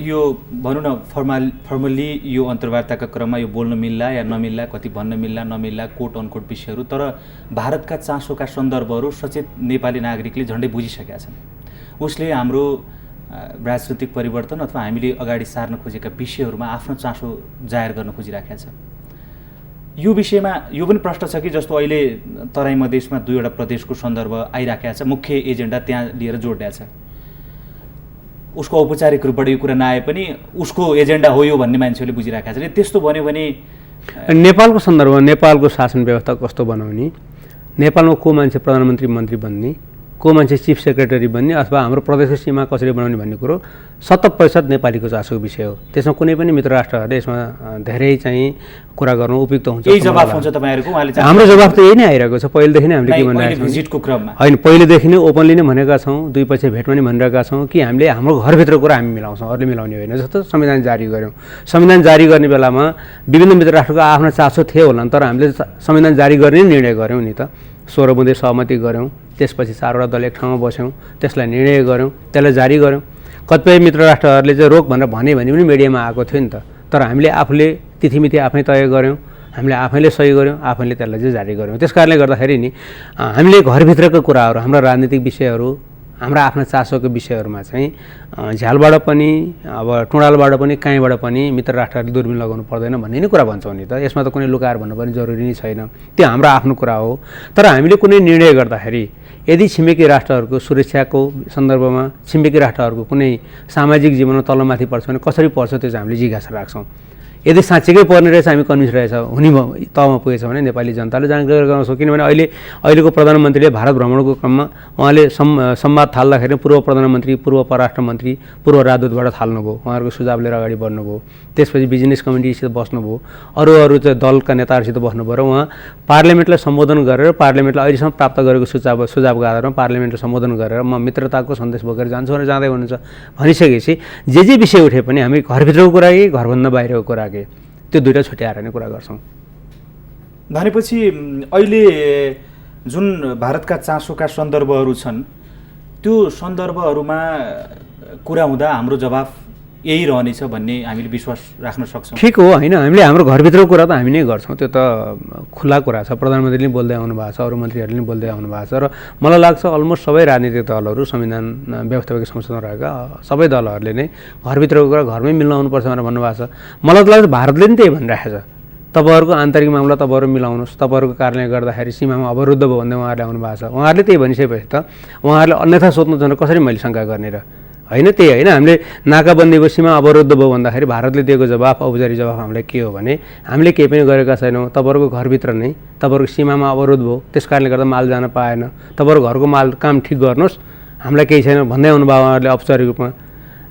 यो भनौँ न फर्मल्ली यो अन्तर्वार्ताका क्रममा यो बोल्न मिल्ला या नमिल्ला, कति भन्न मिल्ला नमिल्ला, कोट अनकोट विषयहरू, तर भारतका चासोका सन्दर्भहरू सचेत नेपाली नागरिकले झन्डै बुझिसकेका छन्। उसले हाम्रो राजनीतिक परिवर्तन अथवा हामीले अगाडि सार्न खोजेका विषयहरूमा आफ्नो चासो जाहेर गर्न खोजिराखेका छ। यो विषयमा यो पनि प्रश्न छ कि जस्तो अहिले तराई मधेसमा 2वटा प्रदेशको सन्दर्भ आइराखेको छ, मुख्य एजेन्डा त्यहाँ लिएर जोडिएको छ। उसको औपचारिक रूपबाट यो कुरा नआए पनि उसको एजेन्डा हो यो भन्ने मान्छेहरूले बुझिराखेका छन्। त्यस्तो भन्यो भने नेपालको सन्दर्भमा नेपालको शासन व्यवस्था कस्तो बनाउने, नेपालमा को मान्छे प्रधानमन्त्री मन्त्री बन्ने, को मान्छे चिफ सेक्रेटरी बन्ने अथवा हाम्रो प्रदेशको सीमा कसरी बनाउने भन्ने कुरो 70% नेपालीको चासोको विषय हो। त्यसमा कुनै पनि मित्र राष्ट्रहरूले यसमा धेरै चाहिँ कुरा गर्नु उपयुक्त हुन्छ। यही जवाफ हुन्छ तपाईँहरूको? हाम्रो जवाफ त यही नै आइरहेको छ पहिलेदेखि नै। हामीले के भनिरहेका छौँ भिजिटको क्रममा होइन, पहिलेदेखि नै ओपनली नै भनेका छौँ, दुई पछि भेटमा नै भनिरहेका छौँ कि हामीले हाम्रो घरभित्र कुरा हामी मिलाउँछौँ, अरूले मिलाउने होइन। जस्तो संविधान जारी गऱ्यौँ, संविधान जारी गर्ने बेलामा विभिन्न मित्र राष्ट्रको आफ्नो चासो थियो होला, तर हामीले संविधान जारी गर्ने निर्णय गऱ्यौँ नि त। 16 बुँदे सहमति गऱ्यौँ, त्यसपछि 4वटा दल एक ठाउँमा बस्यौँ, त्यसलाई निर्णय गऱ्यौँ, त्यसलाई जारी गऱ्यौँ। कतिपय मित्र राष्ट्रहरूले चाहिँ रोक भनेर भने पनि मिडियामा आएको थियो नि त, तर हामीले आफूले तिथिमिति आफै तय गऱ्यौँ, हामीले आफैले सही गऱ्यौँ, आफैले त्यसलाई चाहिँ जारी गऱ्यौँ। त्यस कारणले गर्दाखेरि नि हामीले घरभित्रको कुराहरू, हाम्रा राजनीतिक विषयहरू, हाम्रा आफ्ना चासोको विषयहरूमा चाहिँ झ्यालबाट पनि अब टुँडालबाट पनि कहीँबाट पनि मित्र राष्ट्रहरूले दूरबीन लगाउनु पर्दैन भन्ने नै कुरा भन्छौँ नि त। यसमा त कुनै लुकाएर भन्नुपर्ने जरुरी नै छैन, त्यो हाम्रो आफ्नो कुरा हो। तर हामीले कुनै निर्णय गर्दाखेरि यदि छिमेकी राष्ट्रहरूको सुरक्षाको सन्दर्भमा, छिमेकी राष्ट्रहरूको कुनै सामाजिक जीवनमा तलमाथि पर्छ भने कसरी पर्छ त्यो चाहिँ हामीले जिज्ञासा राख्छौँ। यदि साँच्चीकै पर्ने रहेछ, हामी कन्भिन्स रहेछ, हुने तहमा पुगेछ भने नेपाली जनताले जानकारी गराउँछौँ। किनभने अहिलेको प्रधानमन्त्रीले भारत भ्रमणको क्रममा उहाँले संवाद थाल्दाखेरि पूर्व प्रधानमन्त्री, पूर्व परराष्ट्र मन्त्री, पूर्व राजदूतबाट थाल्नुभयो, उहाँहरूको सुझाव लिएर अगाडि बढ्नुभयो। त्यसपछि बिजनेस कमिटीसित बस्नुभयो, अरू चाहिँ दलका नेताहरूसित बस्नुभयो र उहाँ पार्लियामेन्टलाई सम्बोधन गरेर पार्लियामेन्टलाई अहिलेसम्म प्राप्त गरेको सुझावको आधारमा पार्लियामेन्टलाई सम्बोधन गरेर म मित्रताको सन्देश बोकेर जान्छु भनेर जाँदै हुनुहुन्छ। भनिसकेपछि जे विषय उठे पनि हामी घरभित्रको कुरा कि घरभन्दा बाहिरको कुरा त्यो दुईटा छुट्याएर नै कुरा गर्छौँ। भनेपछि अहिले जुन भारतका चासोका सन्दर्भहरू छन् त्यो सन्दर्भहरूमा कुरा हुँदा हाम्रो जवाफ यही रहनेछ भन्ने हामीले विश्वास राख्न सक्छौँ। ठिक हो होइन, हामीले हाम्रो घरभित्रको कुरा त हामी नै गर्छौँ, त्यो त खुला कुरा छ। प्रधानमन्त्रीले बोल्दै आउनु भएको छ, अरू मन्त्रीहरूले पनि बोल्दै आउनु भएको छ र मलाई लाग्छ अलमोस्ट सबै राजनीतिक दलहरू, संविधान व्यवस्थापकीय संसदमा रहेका सबै दलहरूले नै घरभित्रको कुरा घरमै मिल्न आउनुपर्छ भनेर भन्नुभएको छ। मलाई त लाग्छ भारतले पनि त्यही भनिरहेको छ, तपाईँहरूको आन्तरिक मामला तपाईँहरू मिलाउनुहोस्, तपाईँहरूको कारणले गर्दाखेरि सीमामा अवरुद्ध भयो भन्दै उहाँहरूले आउनु भएको छ। उहाँहरूले त्यही भनिसकेपछि त उहाँहरूले अन्यथा सोध्नु छ भने कसरी मैले शङ्का गर्ने र होइन त्यही होइन हामीले नाकाबन्दीको सीमा अवरुद्ध भयो भन्दाखेरि भारतले दिएको जवाफ औपचारिक जवाफ हामीलाई के हो भने हामीले केही पनि गरेका छैनौँ, तपाईँहरूको घरभित्र नै तपाईँहरूको सीमामा अवरोध भयो, त्यस कारणले गर्दा माल जान पाएन, तपाईँहरूको घरको माल काम ठिक गर्नुहोस्, हामीलाई केही छैन भन्दै आउनुभयो उहाँहरूले औपचारिक रूपमा।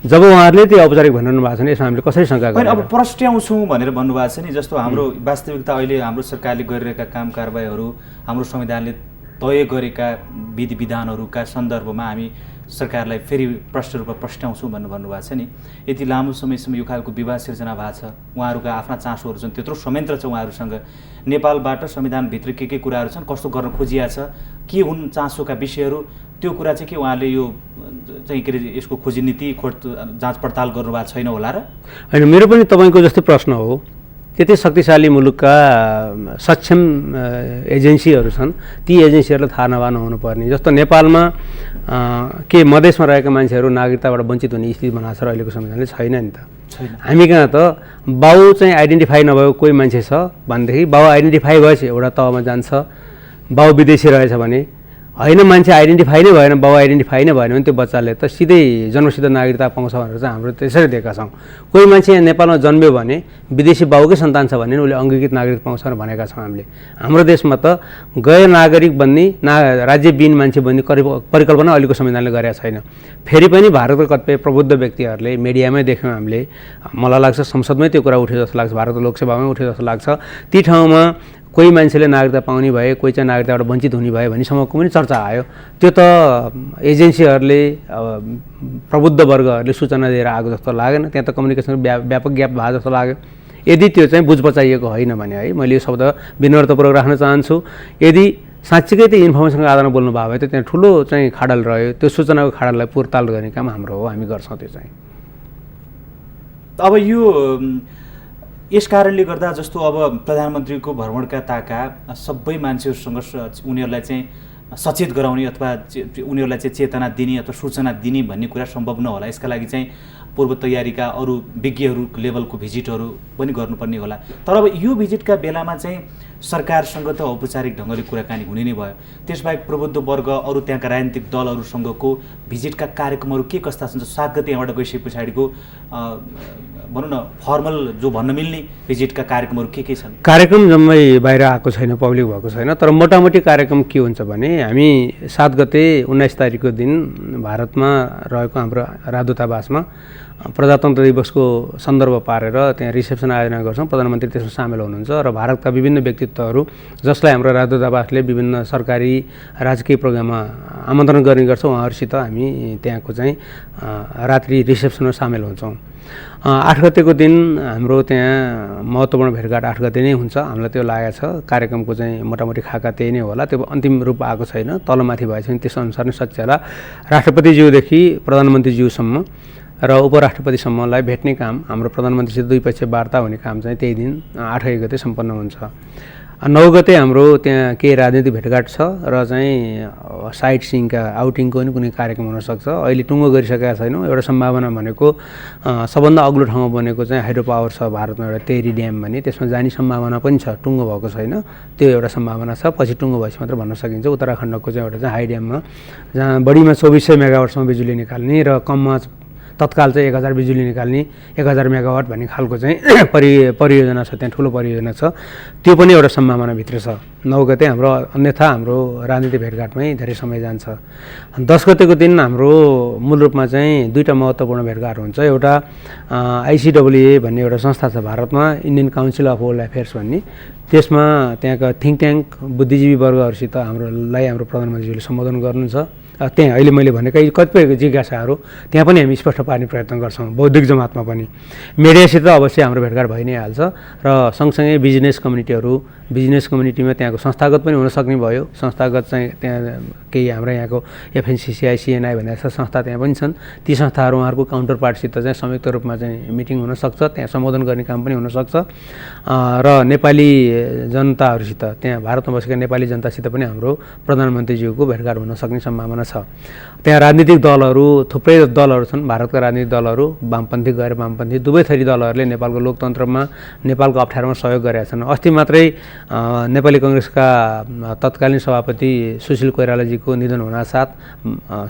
जब उहाँहरूले त्यो औपचारिक भनिरहनु भएको छ नि, यसमा हामीले कसरी शङ्का गर्छौँ? अब प्रस्ट्याउँछौँ भनेर भन्नुभएको छ नि, जस्तो हाम्रो वास्तविकता अहिले हाम्रो सरकारले गरिरहेका काम कारबाहीहरू, हाम्रो संविधानले तय गरेका विधि विधानहरूका सन्दर्भमा हामी सरकारलाई फेरि प्रष्ट रूपमा प्रस्ट्याउँछौँ भन्नुभएको छ नि। यति लामो समयसम्म यो खालको विवाद सिर्जना भएको छ, उहाँहरूका आफ्ना चासोहरू छन्, त्यत्रो संयन्त्र छ उहाँहरूसँग, नेपालबाट संविधानभित्र के कुराहरू छन्, कस्तो गर्न खोजिया छ, के हुन् चासोका विषयहरू, त्यो कुरा चाहिँ के उहाँले यो चाहिँ के अरे यसको खोजी नीति जाँच पडताल गर्नुभएको छैन होला र? होइन, मेरो पनि तपाईँको जस्तै प्रश्न हो। त्यति शक्तिशाली मुलुकका सक्षम एजेन्सीहरू छन्, ती एजेन्सीहरूलाई थाहा नभए नहुनुपर्ने। जस्तो नेपालमा के मधेसमा रहेका मान्छेहरू नागरिकताबाट वञ्चित हुने स्थिति बनाएको छ र अहिलेको संविधानले? छैन नि त। हामी कहाँ त बाउ चाहिँ आइडेन्टिफाई नभएको कोही मान्छे छ भनेदेखि बाउ आइडेन्टिफाई भएपछि एउटा तहमा जान्छ, बाउ विदेशी रहेछ भने होइन, मान्छे आइडेन्टिफाई नै भएन, बाउ आइडेन्टिफाई नै भएन भने त्यो बच्चाले त सिधै जन्मसिद्ध नागरिकता पाउँछ भनेर चाहिँ हाम्रो त्यसरी दिएका छौँ। कोही मान्छे यहाँ नेपालमा जन्मियो भने विदेशी बाउकै सन्तान छ भने उसले अङ्गीकृत नागरिक पाउँछ भनेका छौँ हामीले। हाम्रो देशमा त गैर नागरिक बन्ने राज्यविहीन मान्छे बन्ने परिकल्पना अहिलेको संविधानले गरेका छैन। फेरि पनि भारतको कतिपय प्रबुद्ध व्यक्तिहरूले मिडियामै देख्यौँ हामीले, मलाई लाग्छ संसदमै त्यो कुरा उठ्यो जस्तो लाग्छ, भारतको लोकसभामै उठ्यो जस्तो लाग्छ। ती ठाउँमा कोही मान्छेले नागरिकता पाउने भए, कोही चाहिँ नागरिकताबाट वञ्चित हुने भए भन्नेसम्मको पनि चर्चा आयो। त्यो त एजेन्सीहरूले प्रबुद्ध वर्गहरूले सूचना दिएर आएको जस्तो लागेन, त्यहाँ त कम्युनिकेसन व्यापक ग्याप भएको जस्तो लाग्यो। यदि त्यो चाहिँ बुझ बचाइएको होइन भने है, मैले यो शब्द विनम्रतापूर्वक राख्न चाहन्छु, यदि साँच्चीकै त्यो इन्फर्मेसनको आधारमा बोल्नुभयो भए त त्यहाँ ठुलो चाहिँ खाडल रह्यो, त्यो सूचनाको खाडललाई पुरताल गर्ने काम हाम्रो हो, हामी गर्छौँ त्यो चाहिँ। अब यो यस कारणले गर्दा जस्तो अब प्रधानमन्त्रीको भ्रमणका ताका सबै मान्छेहरूसँग उनीहरूलाई चाहिँ सचेत गराउने अथवा उनीहरूलाई चाहिँ चेतना दिने अथवा सूचना दिने भन्ने कुरा सम्भव नहोला। यसका लागि चाहिँ पूर्व तयारीका अरू विज्ञहरू लेभलको भिजिटहरू पनि गर्नुपर्ने होला। तर अब यो भिजिटका बेलामा चाहिँ सरकारसँग त औपचारिक ढङ्गले कुराकानी हुने नै भयो, त्यसबाहेक प्रबुद्ध वर्ग अरू त्यहाँका राजनीतिक दलहरूसँगको भिजिटका कार्यक्रमहरू के कस्ता छन्? 7 गते यहाँबाट गइसके पछाडिको भनौँ न फर्मल जो भन्न मिल्ने भिजिटका कार्यक्रमहरू के छन्? कार्यक्रम जम्मै बाहिर आएको छैन, पब्लिक भएको छैन, तर मोटामोटी कार्यक्रम के हुन्छ भने हामी 7 गते 19 तारिकको दिन भारतमा रहेको हाम्रो राजदूतावासमा प्रजातन्त्र दिवसको सन्दर्भ पारेर त्यहाँ रिसेप्सन आयोजना गर्छौँ। प्रधानमन्त्री त्यसमा सामेल हुनुहुन्छ र भारतका विभिन्न व्यक्तित्वहरू जसलाई हाम्रो राजदूतावासले विभिन्न सरकारी राजकीय प्रोग्राममा आमन्त्रण गर्ने गर्छौँ, उहाँहरूसित हामी त्यहाँको चाहिँ रात्रि रिसेप्सनमा सामेल हुन्छौँ। 8 गतेको दिन हाम्रो त्यहाँ महत्त्वपूर्ण भेटघाट 8 गते नै हुन्छ, हामीलाई त्यो लागेको छ। कार्यक्रमको चाहिँ मोटामोटी खाका त्यही नै होला, त्यो अन्तिम रूप आएको छैन, तलमाथि भएछ भने त्यसअनुसार नै सच्च होला। राष्ट्रपतिज्यूदेखि प्रधानमन्त्रीज्यूसम्म र उपराष्ट्रपतिसम्मलाई भेट्ने काम हाम्रो प्रधानमन्त्रीसित द्विपक्षीय वार्ता हुने काम चाहिँ त्यही दिन 8 गते सम्पन्न हुन्छ। 9 गते हाम्रो त्यहाँ केही राजनीतिक भेटघाट छ र चाहिँ साइट सिइङका आउटिङको पनि कुनै कार्यक्रम हुनसक्छ। अहिले टुङ्गो गरिसकेका छैनौँ। एउटा सम्भावना भनेको सबभन्दा अग्लो ठाउँमा बनेको चाहिँ हाइड्रो पावर छ भारतमा, एउटा तेरी ड्याम भन्ने, त्यसमा जाने सम्भावना पनि छ, टुङ्गो भएको छैन, त्यो एउटा सम्भावना छ। पछि टुङ्गो भएपछि मात्र भन्न सकिन्छ। उत्तराखण्डको चाहिँ एउटा चाहिँ हाई ड्याममा जहाँ बढीमा 2400 मेगावाटसम्म बिजुली निकाल्ने र कममा तत्काल चाहिँ 1000 बिजुली निकाल्ने 1000 मेगावाट भन्ने खालको चाहिँ परियोजना छ, त्यहाँ ठुलो परियोजना छ, त्यो पनि एउटा सम्भावनाभित्र छ। 9 गते हाम्रो अन्यथा हाम्रो राजनीतिक भेटघाटमै धेरै समय जान्छ। 10 गतेको दिन हाम्रो मूल रूपमा चाहिँ 2टा महत्त्वपूर्ण भेटघाट हुन्छ। एउटा ICWA भन्ने एउटा संस्था छ भारतमा, Indian council of world affairs भन्ने, त्यसमा त्यहाँका थिङ्क ट्याङ्क बुद्धिजीवी वर्गहरूसित हाम्रो प्रधानमन्त्रीले सम्बोधन गर्नुहुन्छ। त्यहाँ अहिले मैले भनेका कतिपय जिज्ञासाहरू त्यहाँ पनि हामी स्पष्ट पार्ने प्रयत्न गर्छौँ, बौद्धिक जमातमा पनि। मिडियासित अवश्य हाम्रो भेटघाट भइ नै हाल्छ र सँगसँगै बिजनेस कम्युनिटीमा त्यहाँको संस्थागत पनि हुनसक्ने भयो। संस्थागत चाहिँ त्यहाँ केही हाम्रो यहाँको FNCCI CNI भन्ने जस्ता संस्था त्यहाँ पनि छन्। ती संस्थाहरू उहाँहरूको काउन्टर पार्टसित चाहिँ संयुक्त रूपमा चाहिँ मिटिङ हुनसक्छ, त्यहाँ सम्बोधन गर्ने काम पनि हुनसक्छ। र नेपाली जनताहरूसित, त्यहाँ भारतमा बसेका नेपाली जनतासित पनि हाम्रो प्रधानमन्त्रीज्यूको भेटघाट हुन सक्ने सम्भावना छ। त्यहाँ राजनीतिक दलहरू, थुप्रै दलहरू छन् भारतका राजनीतिक दलहरू, वामपन्थी गैर वामपन्थी दुवै थरी दलहरूले नेपालको लोकतन्त्रमा, नेपालको अप्ठ्यारोमा सहयोग गरेका छन्। अस्ति मात्रै नेपाली कङ्ग्रेसका तत्कालीन सभापति सुशील कोइरालाजीको प्रधानमन्त्रीको निधन हुनासाथ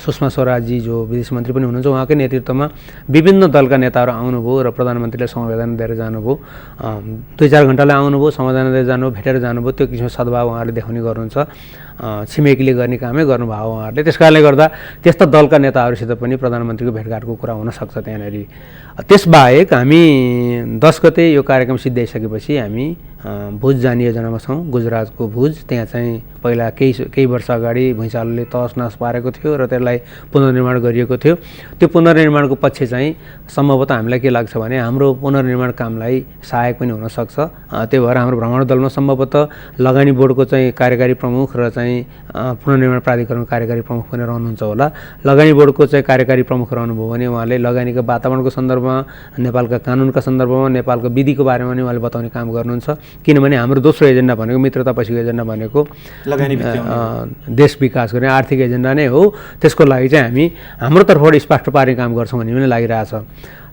सुषमा स्वराजजी जो विदेश मन्त्री पनि हुनुहुन्छ उहाँकै नेतृत्वमा विभिन्न दलका नेताहरू आउनुभयो र प्रधानमन्त्रीले समवेदना दिएर जानुभयो। 2-4 घण्टालाई आउनुभयो, समवेदना दिएर जानुभयो, भेटेर जानुभयो। त्यो किसिमको सद्भाव उहाँहरूले देखाउने गर्नुहुन्छ। छिमेकीले गर्ने कामै गर्नुभयो उहाँहरूले। त्यस कारणले गर्दा त्यस्ता दलका नेताहरूसित पनि प्रधानमन्त्रीको भेटघाटको कुरा हुनसक्छ त्यहाँनिर। त्यसबाहेक हामी 10 गते यो कार्यक्रम सिद्ध्याइसकेपछि हामी भुज जाने योजनामा छौँ। गुजरातको भुज, त्यहाँ चाहिँ पहिला केही वर्ष अगाडि भुइँचालोले तहस-नहस पारेको थियो र त्यसलाई पुनर्निर्माण गरिएको थियो। त्यो पुनर्निर्माणको पक्ष चाहिँ सम्भवतः हामीलाई के लाग्छ भने हाम्रो पुनर्निर्माण कामलाई सहायक पनि हुनसक्छ। त्यही भएर हाम्रो भ्रमण दलमा सम्भवतः लगानी बोर्डको चाहिँ कार्यकारी प्रमुख र चाहिँ पुनर्निर्माण प्राधिकरणको कार्यकारी प्रमुख पनि रहनुहुन्छ होला। लगानी बोर्डको चाहिँ कार्यकारी प्रमुख रहनुभयो भने उहाँले लगानीका वातावरणको सन्दर्भमा, नेपालका कानुनका सन्दर्भमा, नेपालको विधिको बारेमा पनि उहाँले बताउने काम गर्नुहुन्छ। किनभने हाम्रो दोस्रो एजेन्डा भनेको मित्रता पछिको एजेन्डा भनेको देश विकास गर्ने आर्थिक एजेन्डा नै हो। त्यसको लागि चाहिँ हामी हाम्रो तर्फबाट स्पष्ट पार्ने काम गर्छौँ भन्ने पनि लागिरहेछ।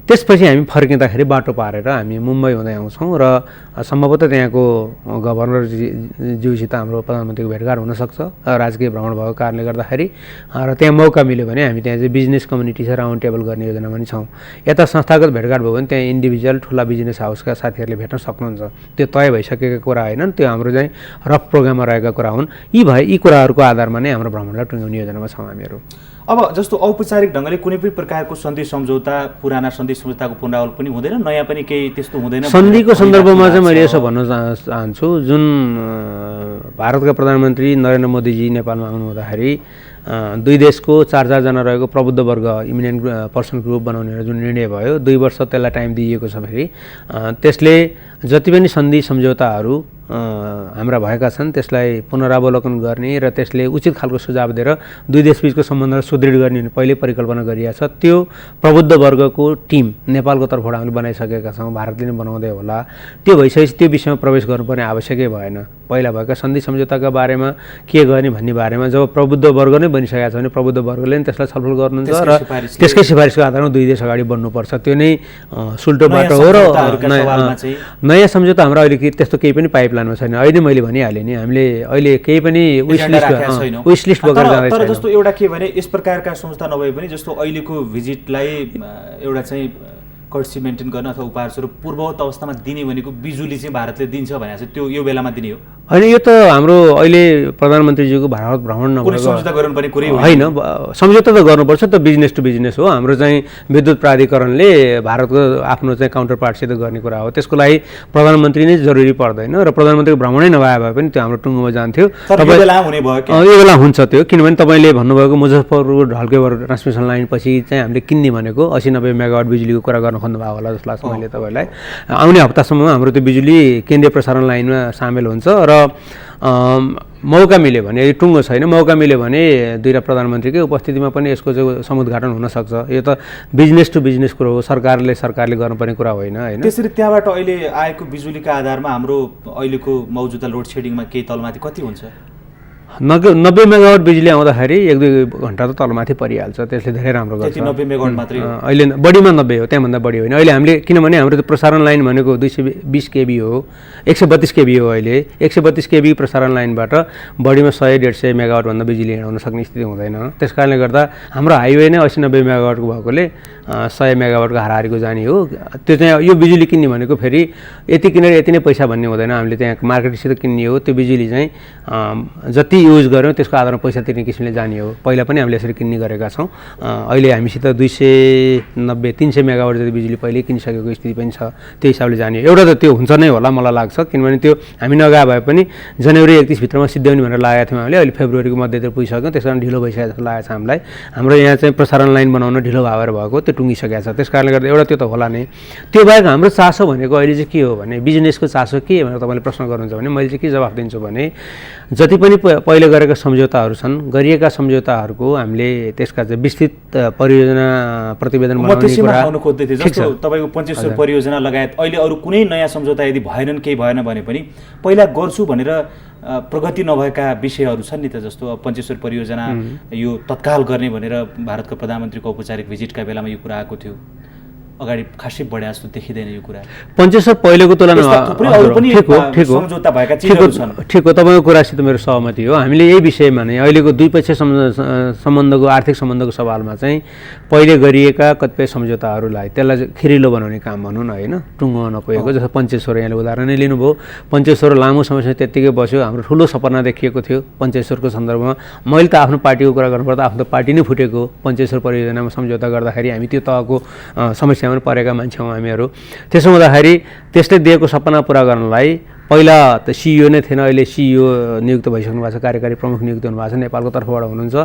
त्यसपछि हामी फर्किँदाखेरि बाटो पारेर हामी मुम्बई हुँदै आउँछौँ र सम्भवतः त्यहाँको गभर्नरज्यूसित हाम्रो प्रधानमन्त्रीको भेटघाट हुनसक्छ राजकीय भ्रमण भएको कारणले गर्दाखेरि। र त्यहाँ मौका मिल्यो भने हामी त्यहाँ चाहिँ बिजनेस कम्युनिटी चाहिँ राउन्ड टेबल गर्ने योजना पनि छौँ। यता संस्थागत भेटघाट भयो भने त्यहाँ इन्डिभिजुअल ठुला बिजनेस हाउसका साथीहरूले भेट्न सक्नुहुन्छ। त्यो तय भइसकेको कुरा होइनन्, त्यो हाम्रो चाहिँ रफ प्रोग्राममा रहेका कुरा हुन्। यी कुराहरूको आधारमा नै हाम्रो भ्रमणलाई टुङ्ग्याउने योजनामा छौँ हामीहरू। अब जस्तो औपचारिक ढङ्गले कुनै पनि प्रकारको सन्धि सम्झौता, पुराना सन्धि सम्झौताको पुनरावलोकन पनि हुँदैन, नयाँ पनि केही त्यस्तो हुँदैन। सन्धिको सन्दर्भमा चाहिँ मैले यसो भन्न चाहन्छु, जुन भारतका प्रधानमन्त्री नरेन्द्र मोदीजी नेपालमा आउनु हुँदाखेरि 2 देशको 4-4 जना रहेको प्रबुद्ध वर्ग इमिनेन्ट पर्सन ग्रुप बनाउने जुन निर्णय भयो, 2 वर्ष त्यसलाई टाइम दिइएको छ। फेरि त्यसले जति पनि सन्धि सम्झौताहरू हाम्रा भएका छन् त्यसलाई पुनरावलोकन गर्ने र त्यसले उचित खालको सुझाव दिएर 2 देशबीचको सम्बन्धलाई सुदृढ गर्ने पहिल्यै परिकल्पना गरिएको छ। त्यो प्रबुद्ध वर्गको टिम नेपालको तर्फबाट हामीले बनाइसकेका छौँ, भारतले नै बनाउँदै होला। त्यो भइसकेपछि त्यो विषयमा प्रवेश गर्नुपर्ने आवश्यकै भएन। पहिला भएका सन्धि सम्झौताका बारेमा के गर्ने भन्ने बारेमा जब प्रबुद्ध वर्ग नै बनिसकेको छ भने प्रबुद्ध वर्गले नै त्यसलाई छलफल गर्नुहुन्छ र त्यसकै सिफारिसको आधारमा 2 देश अगाडि बढ्नुपर्छ। त्यो नै सुल्टो बाटो हो। र नयाँ सम्झौता हाम्रो अहिले त्यस्तो केही पनि पाइपलाइनमा छैन। अहिले मैले भनिहालेँ नि, हामीले अहिले केही पनि विश लिस्ट बोकेर जाँदैछ। तर जस्तो एउटा के भने यस प्रकारका सम्झौता नभए पनि जस्तो अहिलेको भिजिटलाई एउटा चाहिँ कर्सी मेन्टेन गर्न अथवा उपहार स्वरूप पूर्ववत अवस्थामा दिने भनेको बिजुली चाहिँ भारतले दिन्छ भनेको छ, त्यो यो बेलामा दिने हो होइन? यो त हाम्रो अहिले प्रधानमन्त्रीजीको भारत भ्रमण नभएको सम्झौता गर्नुपर्ने कुरै होइन। सम्झौता त गर्नुपर्छ, त बिजनेस टु बिजनेस हो। हाम्रो चाहिँ विद्युत प्राधिकरणले भारतको आफ्नो चाहिँ काउन्टर पार्टसित गर्ने कुरा हो। त्यसको लागि प्रधानमन्त्री नै जरुरी पर्दैन र प्रधानमन्त्रीको भ्रमणै नभए भए पनि त्यो हाम्रो टुङ्गोमा जान्थ्यो। यो बेला हुन्छ त्यो, किनभने तपाईँले भन्नुभएको मुजफ्फरपुर ढल्केवर ट्रान्समिसन लाइन पछि चाहिँ हामीले किन्ने भनेको 80-90 मेगावाट बिजुलीको कुरा गर्न खोज्नुभएको होला जस्तो लाग्छ मैले तपाईँलाई। आउने हप्तासम्ममा हाम्रो त्यो बिजुली केन्द्रीय प्रसारण लाइनमा सामेल हुन्छ र मौका मिल्यो भने, टुङ्गो छैन, मौका मिल्यो भने 2 प्रधानमन्त्रीकै उपस्थितिमा पनि यसको चाहिँ समुद्घाटन हुनसक्छ। यो त बिजनेस टु बिजनेस कुरो हो, सरकारले गर्नुपर्ने कुरा होइन होइन। त्यसरी त्यहाँबाट अहिले आएको बिजुलीका आधारमा हाम्रो अहिलेको मौजुदा लोड सेडिङमा केही तलमाथि कति हुन्छ? 90 मेगावाट बिजुली आउँदाखेरि 1-2 घन्टा त तलमाथि परिहाल्छ। त्यसले धेरै राम्रो गर्छ। 90 मेगावाट मात्रै हो अहिले, बढीमा 90 हो, त्यहाँभन्दा बढी होइन अहिले हामीले। किनभने हाम्रो त्यो प्रसारण लाइन भनेको 220 केबी हो, 132 केबी हो। अहिले 132 केबी प्रसारण लाइनबाट बढीमा 100-150 मेगावाटभन्दा बिजुली हिँडाउन सक्ने स्थिति हुँदैन। त्यस कारणले गर्दा हाम्रो हाइवे नै 80-90 मेगावाटको भएकोले 100 मेगावाटको हाराहारीको जाने हो। त्यो चाहिँ यो बिजुली किन्ने भनेको फेरि यति किनेर यति नै पैसा भन्ने हुँदैन। हामीले त्यहाँ मार्केटसित किन्ने हो। त्यो बिजुली चाहिँ जति युज गऱ्यौँ त्यसको आधारमा पैसा तिर्ने किसिमले जाने हो। पहिला पनि हामीले यसरी किन्ने गरेका छौँ। अहिले हामीसित 290-300 मेगावाट जति बिजुली पहिले किनिसकेको स्थिति पनि छ। त्यो हिसाबले जाने हो। एउटा त त्यो हुन्छ नै होला मलाई लाग्छ, किनभने त्यो हामी नगए भए पनि जनवरी 31 भित्रमा सिद्ध्याउने भनेर लागेको थियौँ हामीले। अहिले फेब्रुअरीको मध्यतिर पुगिसक्यौँ, त्यस कारण ढिलो भइसकेको जस्तो लागेको छ हामीलाई। हाम्रो यहाँ चाहिँ प्रसारण लाइन बनाउन ढिलो भएर भएको, त्यो टुङ्गिसकेको छ। त्यस कारणले गर्दा एउटा त्यो त होला नै। त्यो बाहेक हाम्रो चासो भनेको अहिले चाहिँ के हो भने, बिजनेसको चासो के भनेर तपाईँले प्रश्न गर्नुहुन्छ भने मैले चाहिँ के जवाफ दिन्छु भने, जति पनि पहिले गरेका सम्झौताहरू छन्, गरिएका सम्झौताहरूको हामीले त्यसका चाहिँ विस्तृत परियोजना प्रतिवेदन बनाउने कुरा खोज्दै थिए। जस्तो तपाईँको पञ्चेश्वर परियोजना लगायत अहिले अरू कुनै नयाँ सम्झौता यदि भएनन्, केही भएन भने पनि पहिला गर्छु भनेर प्रगति नभएका विषयहरू छन् नि त। जस्तो पञ्चेश्वर परियोजना यो तत्काल गर्ने भनेर भारतको प्रधानमन्त्रीको औपचारिक भिजिटका बेलामा यो कुरा आएको थियो। अगाडि खासै बढे जस्तो देखिँदैन यो कुरा। पञ्चेश्वर पहिलेको तुलनामा यस्ता थुप्रै अरू पनि सम्झौता भएका चिजहरू छन्। ठिक हो, तपाईँको कुरासित मेरो सहमति हो। हामीले यही विषयमा नै अहिलेको द्विपक्षीय सम्बन्धको आर्थिक सम्बन्धको सवालमा चाहिँ पहिले गरिएका कतिपय सम्झौताहरूलाई त्यसलाई खिरिलो बनाउने काम भनौँ न, होइन, टुङ्गोमा नपुगेको। जस्तो पञ्चेश्वर यहाँले उदाहरणै लिनुभयो। पञ्चेश्वर लामो समयसम्म त्यत्तिकै बस्यो, हाम्रो ठुलो सपना देखिएको थियो पञ्चेश्वरको सन्दर्भमा। मैले त आफ्नो पार्टीको कुरा गर्नुपर्दा आफ्नो पार्टी नै फुटेको पञ्चेश्वर परियोजनामा सम्झौता गर्दाखेरि। हामी त्यो तहको समस्यामा परेका मान्छे हौँ हामीहरू। त्यसो हुँदाखेरि त्यसले दिएको सपना पुरा गर्नलाई पहिला त सिइओ नै थिएन, अहिले सिइओ नियुक्त भइसक्नु भएको छ, कार्यकारी प्रमुख नियुक्त हुनुभएको छ नेपालको तर्फबाट हुनुहुन्छ।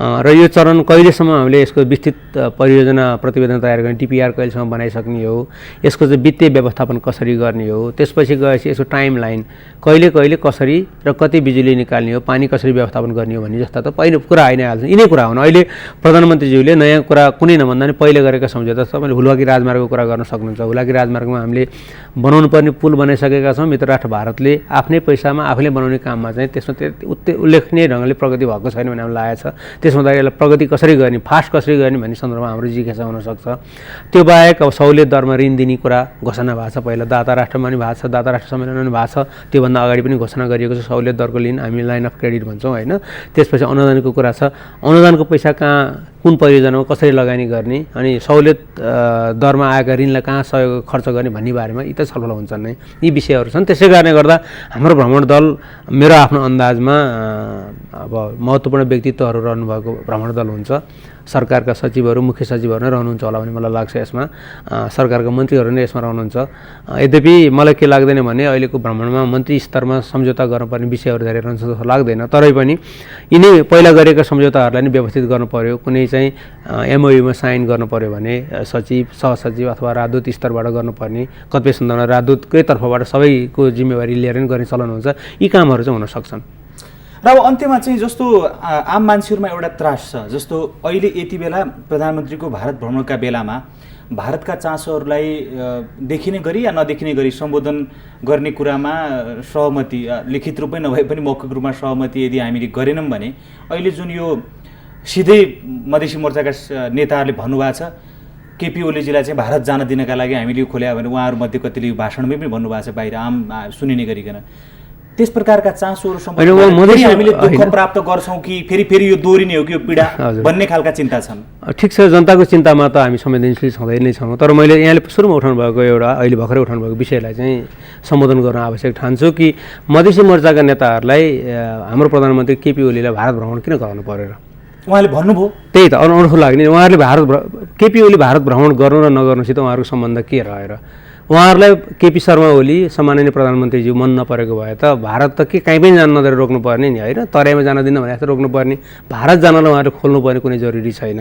र यो चरण कहिलेसम्म हामीले यसको विस्तृत परियोजना प्रतिवेदन तयार गर्ने, टिपिआर कहिलेसम्म बनाइसक्ने हो, यसको चाहिँ वित्तीय व्यवस्थापन कसरी गर्ने हो, त्यसपछि गएपछि यसको टाइम लाइन कहिले कसरी र कति बिजुली निकाल्ने हो, पानी कसरी व्यवस्थापन गर्ने हो भन्ने जस्ता त पहिलो कुरा आइ नै हाल्छ। यिनै कुरा हुन्। अहिले प्रधानमन्त्रीज्यूले नयाँ कुरा कुनै नभन्दा पनि पहिले गरेका सम्झौता, तपाईँले हुलाकी राजमार्गको कुरा गर्न सक्नुहुन्छ। हुलाकी राजमार्गमा हामीले बनाउनु पर्ने पुल बनाइसकेका छौँ। मित्र राष्ट्र भारतले आफ्नै पैसामा आफूले बनाउने काममा चाहिँ त्यसमा उल्लेखनीय ढङ्गले प्रगति भएको छैन भन्ने हामीलाई लागेको छ। त्यसमा त यसलाई प्रगति कसरी गर्ने, फास्ट कसरी गर्ने भन्ने सन्दर्भमा हाम्रो जिज्ञासा हुनसक्छ। त्यो बाहेक अब सहुलियत दरमा ऋण दिने कुरा घोषणा भएको छ। पहिला दाता राष्ट्रमा पनि भएको छ, दाता राष्ट्र सम्मेलनमा पनि भएको छ, त्योभन्दा अगाडि पनि घोषणा गरिएको छ सहुलियत दरको ऋण, हामी लाइन अफ क्रेडिट भन्छौँ, होइन। त्यसपछि अनुदानको कुरा छ। अनुदानको पैसा कहाँ, कुन परियोजनामा कसरी लगानी गर्ने, अनि सहुलियत दरमा आएका ऋणलाई कहाँ सहयोग खर्च गर्ने भन्ने बारेमा यी त छलफल हुन्छन् नै, यी विषयहरू छन्। त्यसै कारणले गर्दा हाम्रो भ्रमण दल, मेरो आफ्नो अन्दाजमा अब महत्त्वपूर्ण व्यक्तित्वहरू रहनुभएको भ्रमण दल हुन्छ। सरकारका सचिवहरू, मुख्य सचिवहरू नै रहनुहुन्छ होला भन्ने मलाई लाग्छ। यसमा सरकारका मन्त्रीहरू नै यसमा रहनुहुन्छ। यद्यपि मलाई के लाग्दैन भने अहिलेको भ्रमणमा मन्त्री स्तरमा सम्झौता गर्नुपर्ने विषयहरू धेरै रहन्छ जस्तो लाग्दैन। तरै पनि यिनै पहिला गरेका सम्झौताहरूलाई नै व्यवस्थित गर्नु पर्यो। कुनै चाहिँ एमओयूमा साइन गर्नु पर्यो भने सचिव, सहसचिव अथवा राजदूत स्तरबाट गर्नुपर्ने, कतिपय सन्दर्भमा राजदूतकै तर्फबाट सबैको जिम्मेवारी लिएर नै गर्ने चलन हुन्छ। यी कामहरू चाहिँ हुन सक्छन्। र अब अन्त्यमा चाहिँ जस्तो आम मान्छेहरूमा एउटा त्रास छ, जस्तो अहिले यति बेला प्रधानमन्त्रीको भारत भ्रमणका बेलामा भारतका चासोहरूलाई देखिने गरी या नदेखिने गरी सम्बोधन गर्ने कुरामा सहमति, लिखित रूपमै नभए पनि मौखिक रूपमा सहमति यदि हामीले गरेनौँ भने अहिले जुन यो सिधै मधेसी मोर्चाका नेताहरूले भन्नुभएको छ केपी ओलीजीलाई चाहिँ भारत जान दिनका लागि हामीले खोल्या भने उहाँहरूमध्ये कतिले यो भाषणमै पनि भन्नुभएको छ बाहिर आम सुनिने गरिकन। त्यस प्रकारका चासोहरू हामीले दुःख प्राप्त गर्छौँ कि फेरि यो दोहोरिने हो कि यो पीडा भन्ने खालका चिन्ता छन्। ठिक छ, जनताको चिन्तामा त हामी संवेदनशील छँदै नै छौँ। तर मैले यहाँले सुरुमा उठाउनु भएको एउटा अहिले भर्खरै उठाउनु भएको विषयलाई चाहिँ सम्बोधन गर्न आवश्यक ठान्छु कि मधेसी मोर्चाका नेताहरूलाई हाम्रो प्रधानमन्त्री केपी ओलीलाई भारत भ्रमण किन गराउनु परेर उहाँले भन्नुभयो। त्यही त अनौठो लाग्ने। उहाँहरूले केपी ओली भारत भ्रमण गर्नु र नगर्नुसित उहाँहरूको सम्बन्ध के रहेर? उहाँहरूलाई केपी शर्मा ओली सम्माननीय प्रधानमन्त्रीज्यू मन नपरेको भए त भारत त के कहीँ पनि जान नदिएर रोक्नुपर्ने नि, होइन। तराईमा जान दिन्न भने जस्तो रोक्नुपर्ने, भारत जानलाई उहाँहरूले खोल्नुपर्ने कुनै जरुरी छैन।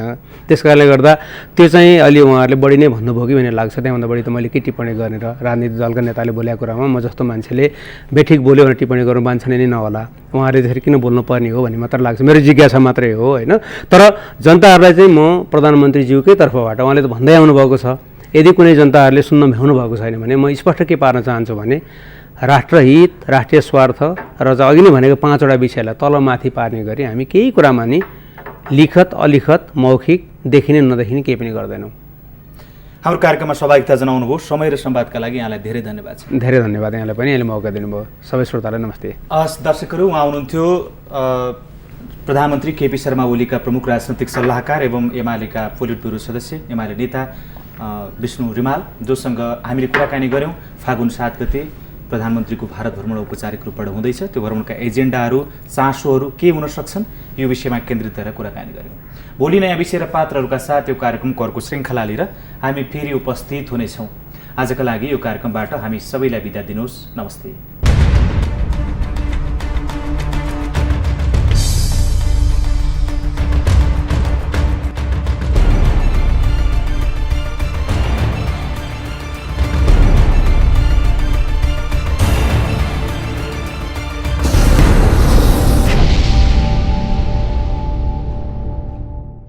त्यस कारणले गर्दा त्यो चाहिँ अहिले उहाँहरूले बढी नै भन्नुभयो कि भन्ने लाग्छ। त्यहाँभन्दा बढी त मैले के टिप्पणी गर्ने र राजनीतिक दलका नेताले बोलेको कुरामा म जस्तो मान्छेले बेठिक बोल्यो भने टिप्पणी गर्नु बान्छने नै नहोला। उहाँहरूले त्यसरी किन बोल्नुपर्ने हो भन्ने मात्र लाग्छ, मेरो जिज्ञासा मात्रै हो, होइन। तर जनताहरूलाई चाहिँ म प्रधानमन्त्रीज्यूकै तर्फबाट उहाँले त भन्दै आउनुभएको छ, यदि कुनै जनताहरूले सुन्न भ्याउनु भएको छैन भने म स्पष्ट के पार्न चाहन्छु भने राष्ट्रहित, राष्ट्रिय स्वार्थ र अघि नै भनेको 5वटा विषयलाई तलमाथि पार्ने गरी हामी केही कुरामा नि लिखत, अलिखत, मौखिक, देखिने नदेखिने केही पनि गर्दैनौँ। हाम्रो कार्यक्रममा सहभागिता जनाउनु भयो। समय र संवादका लागि यहाँलाई धेरै धन्यवाद छ। धेरै धन्यवाद यहाँलाई पनि, यहाँले मौका दिनुभयो। सबै श्रोतालाई नमस्ते। दर्शकहरू, उहाँ हुनुहुन्थ्यो प्रधानमन्त्री केपी शर्मा ओलीका प्रमुख राजनैतिक सल्लाहकार एवं एमालेका पोलिट ब्युरो सदस्य, एमाले नेता विष्णु रिमाल, जोसँग हामीले कुराकानी गऱ्यौँ। फागुन 7 गते प्रधानमन्त्रीको भारत भ्रमण औपचारिक रूपबाट हुँदैछ। त्यो भ्रमणका एजेन्डाहरू, चासोहरू के हुन सक्छन्, यो विषयमा केन्द्रित भएर कुराकानी गऱ्यौँ। भोलि नयाँ विषय र पात्रहरूका साथ यो कार्यक्रमको अर्को श्रृङ्खला लिएर हामी फेरि उपस्थित हुनेछौँ। आजका लागि यो कार्यक्रमबाट हामी सबैलाई बिदा दिनुहोस्। नमस्ते।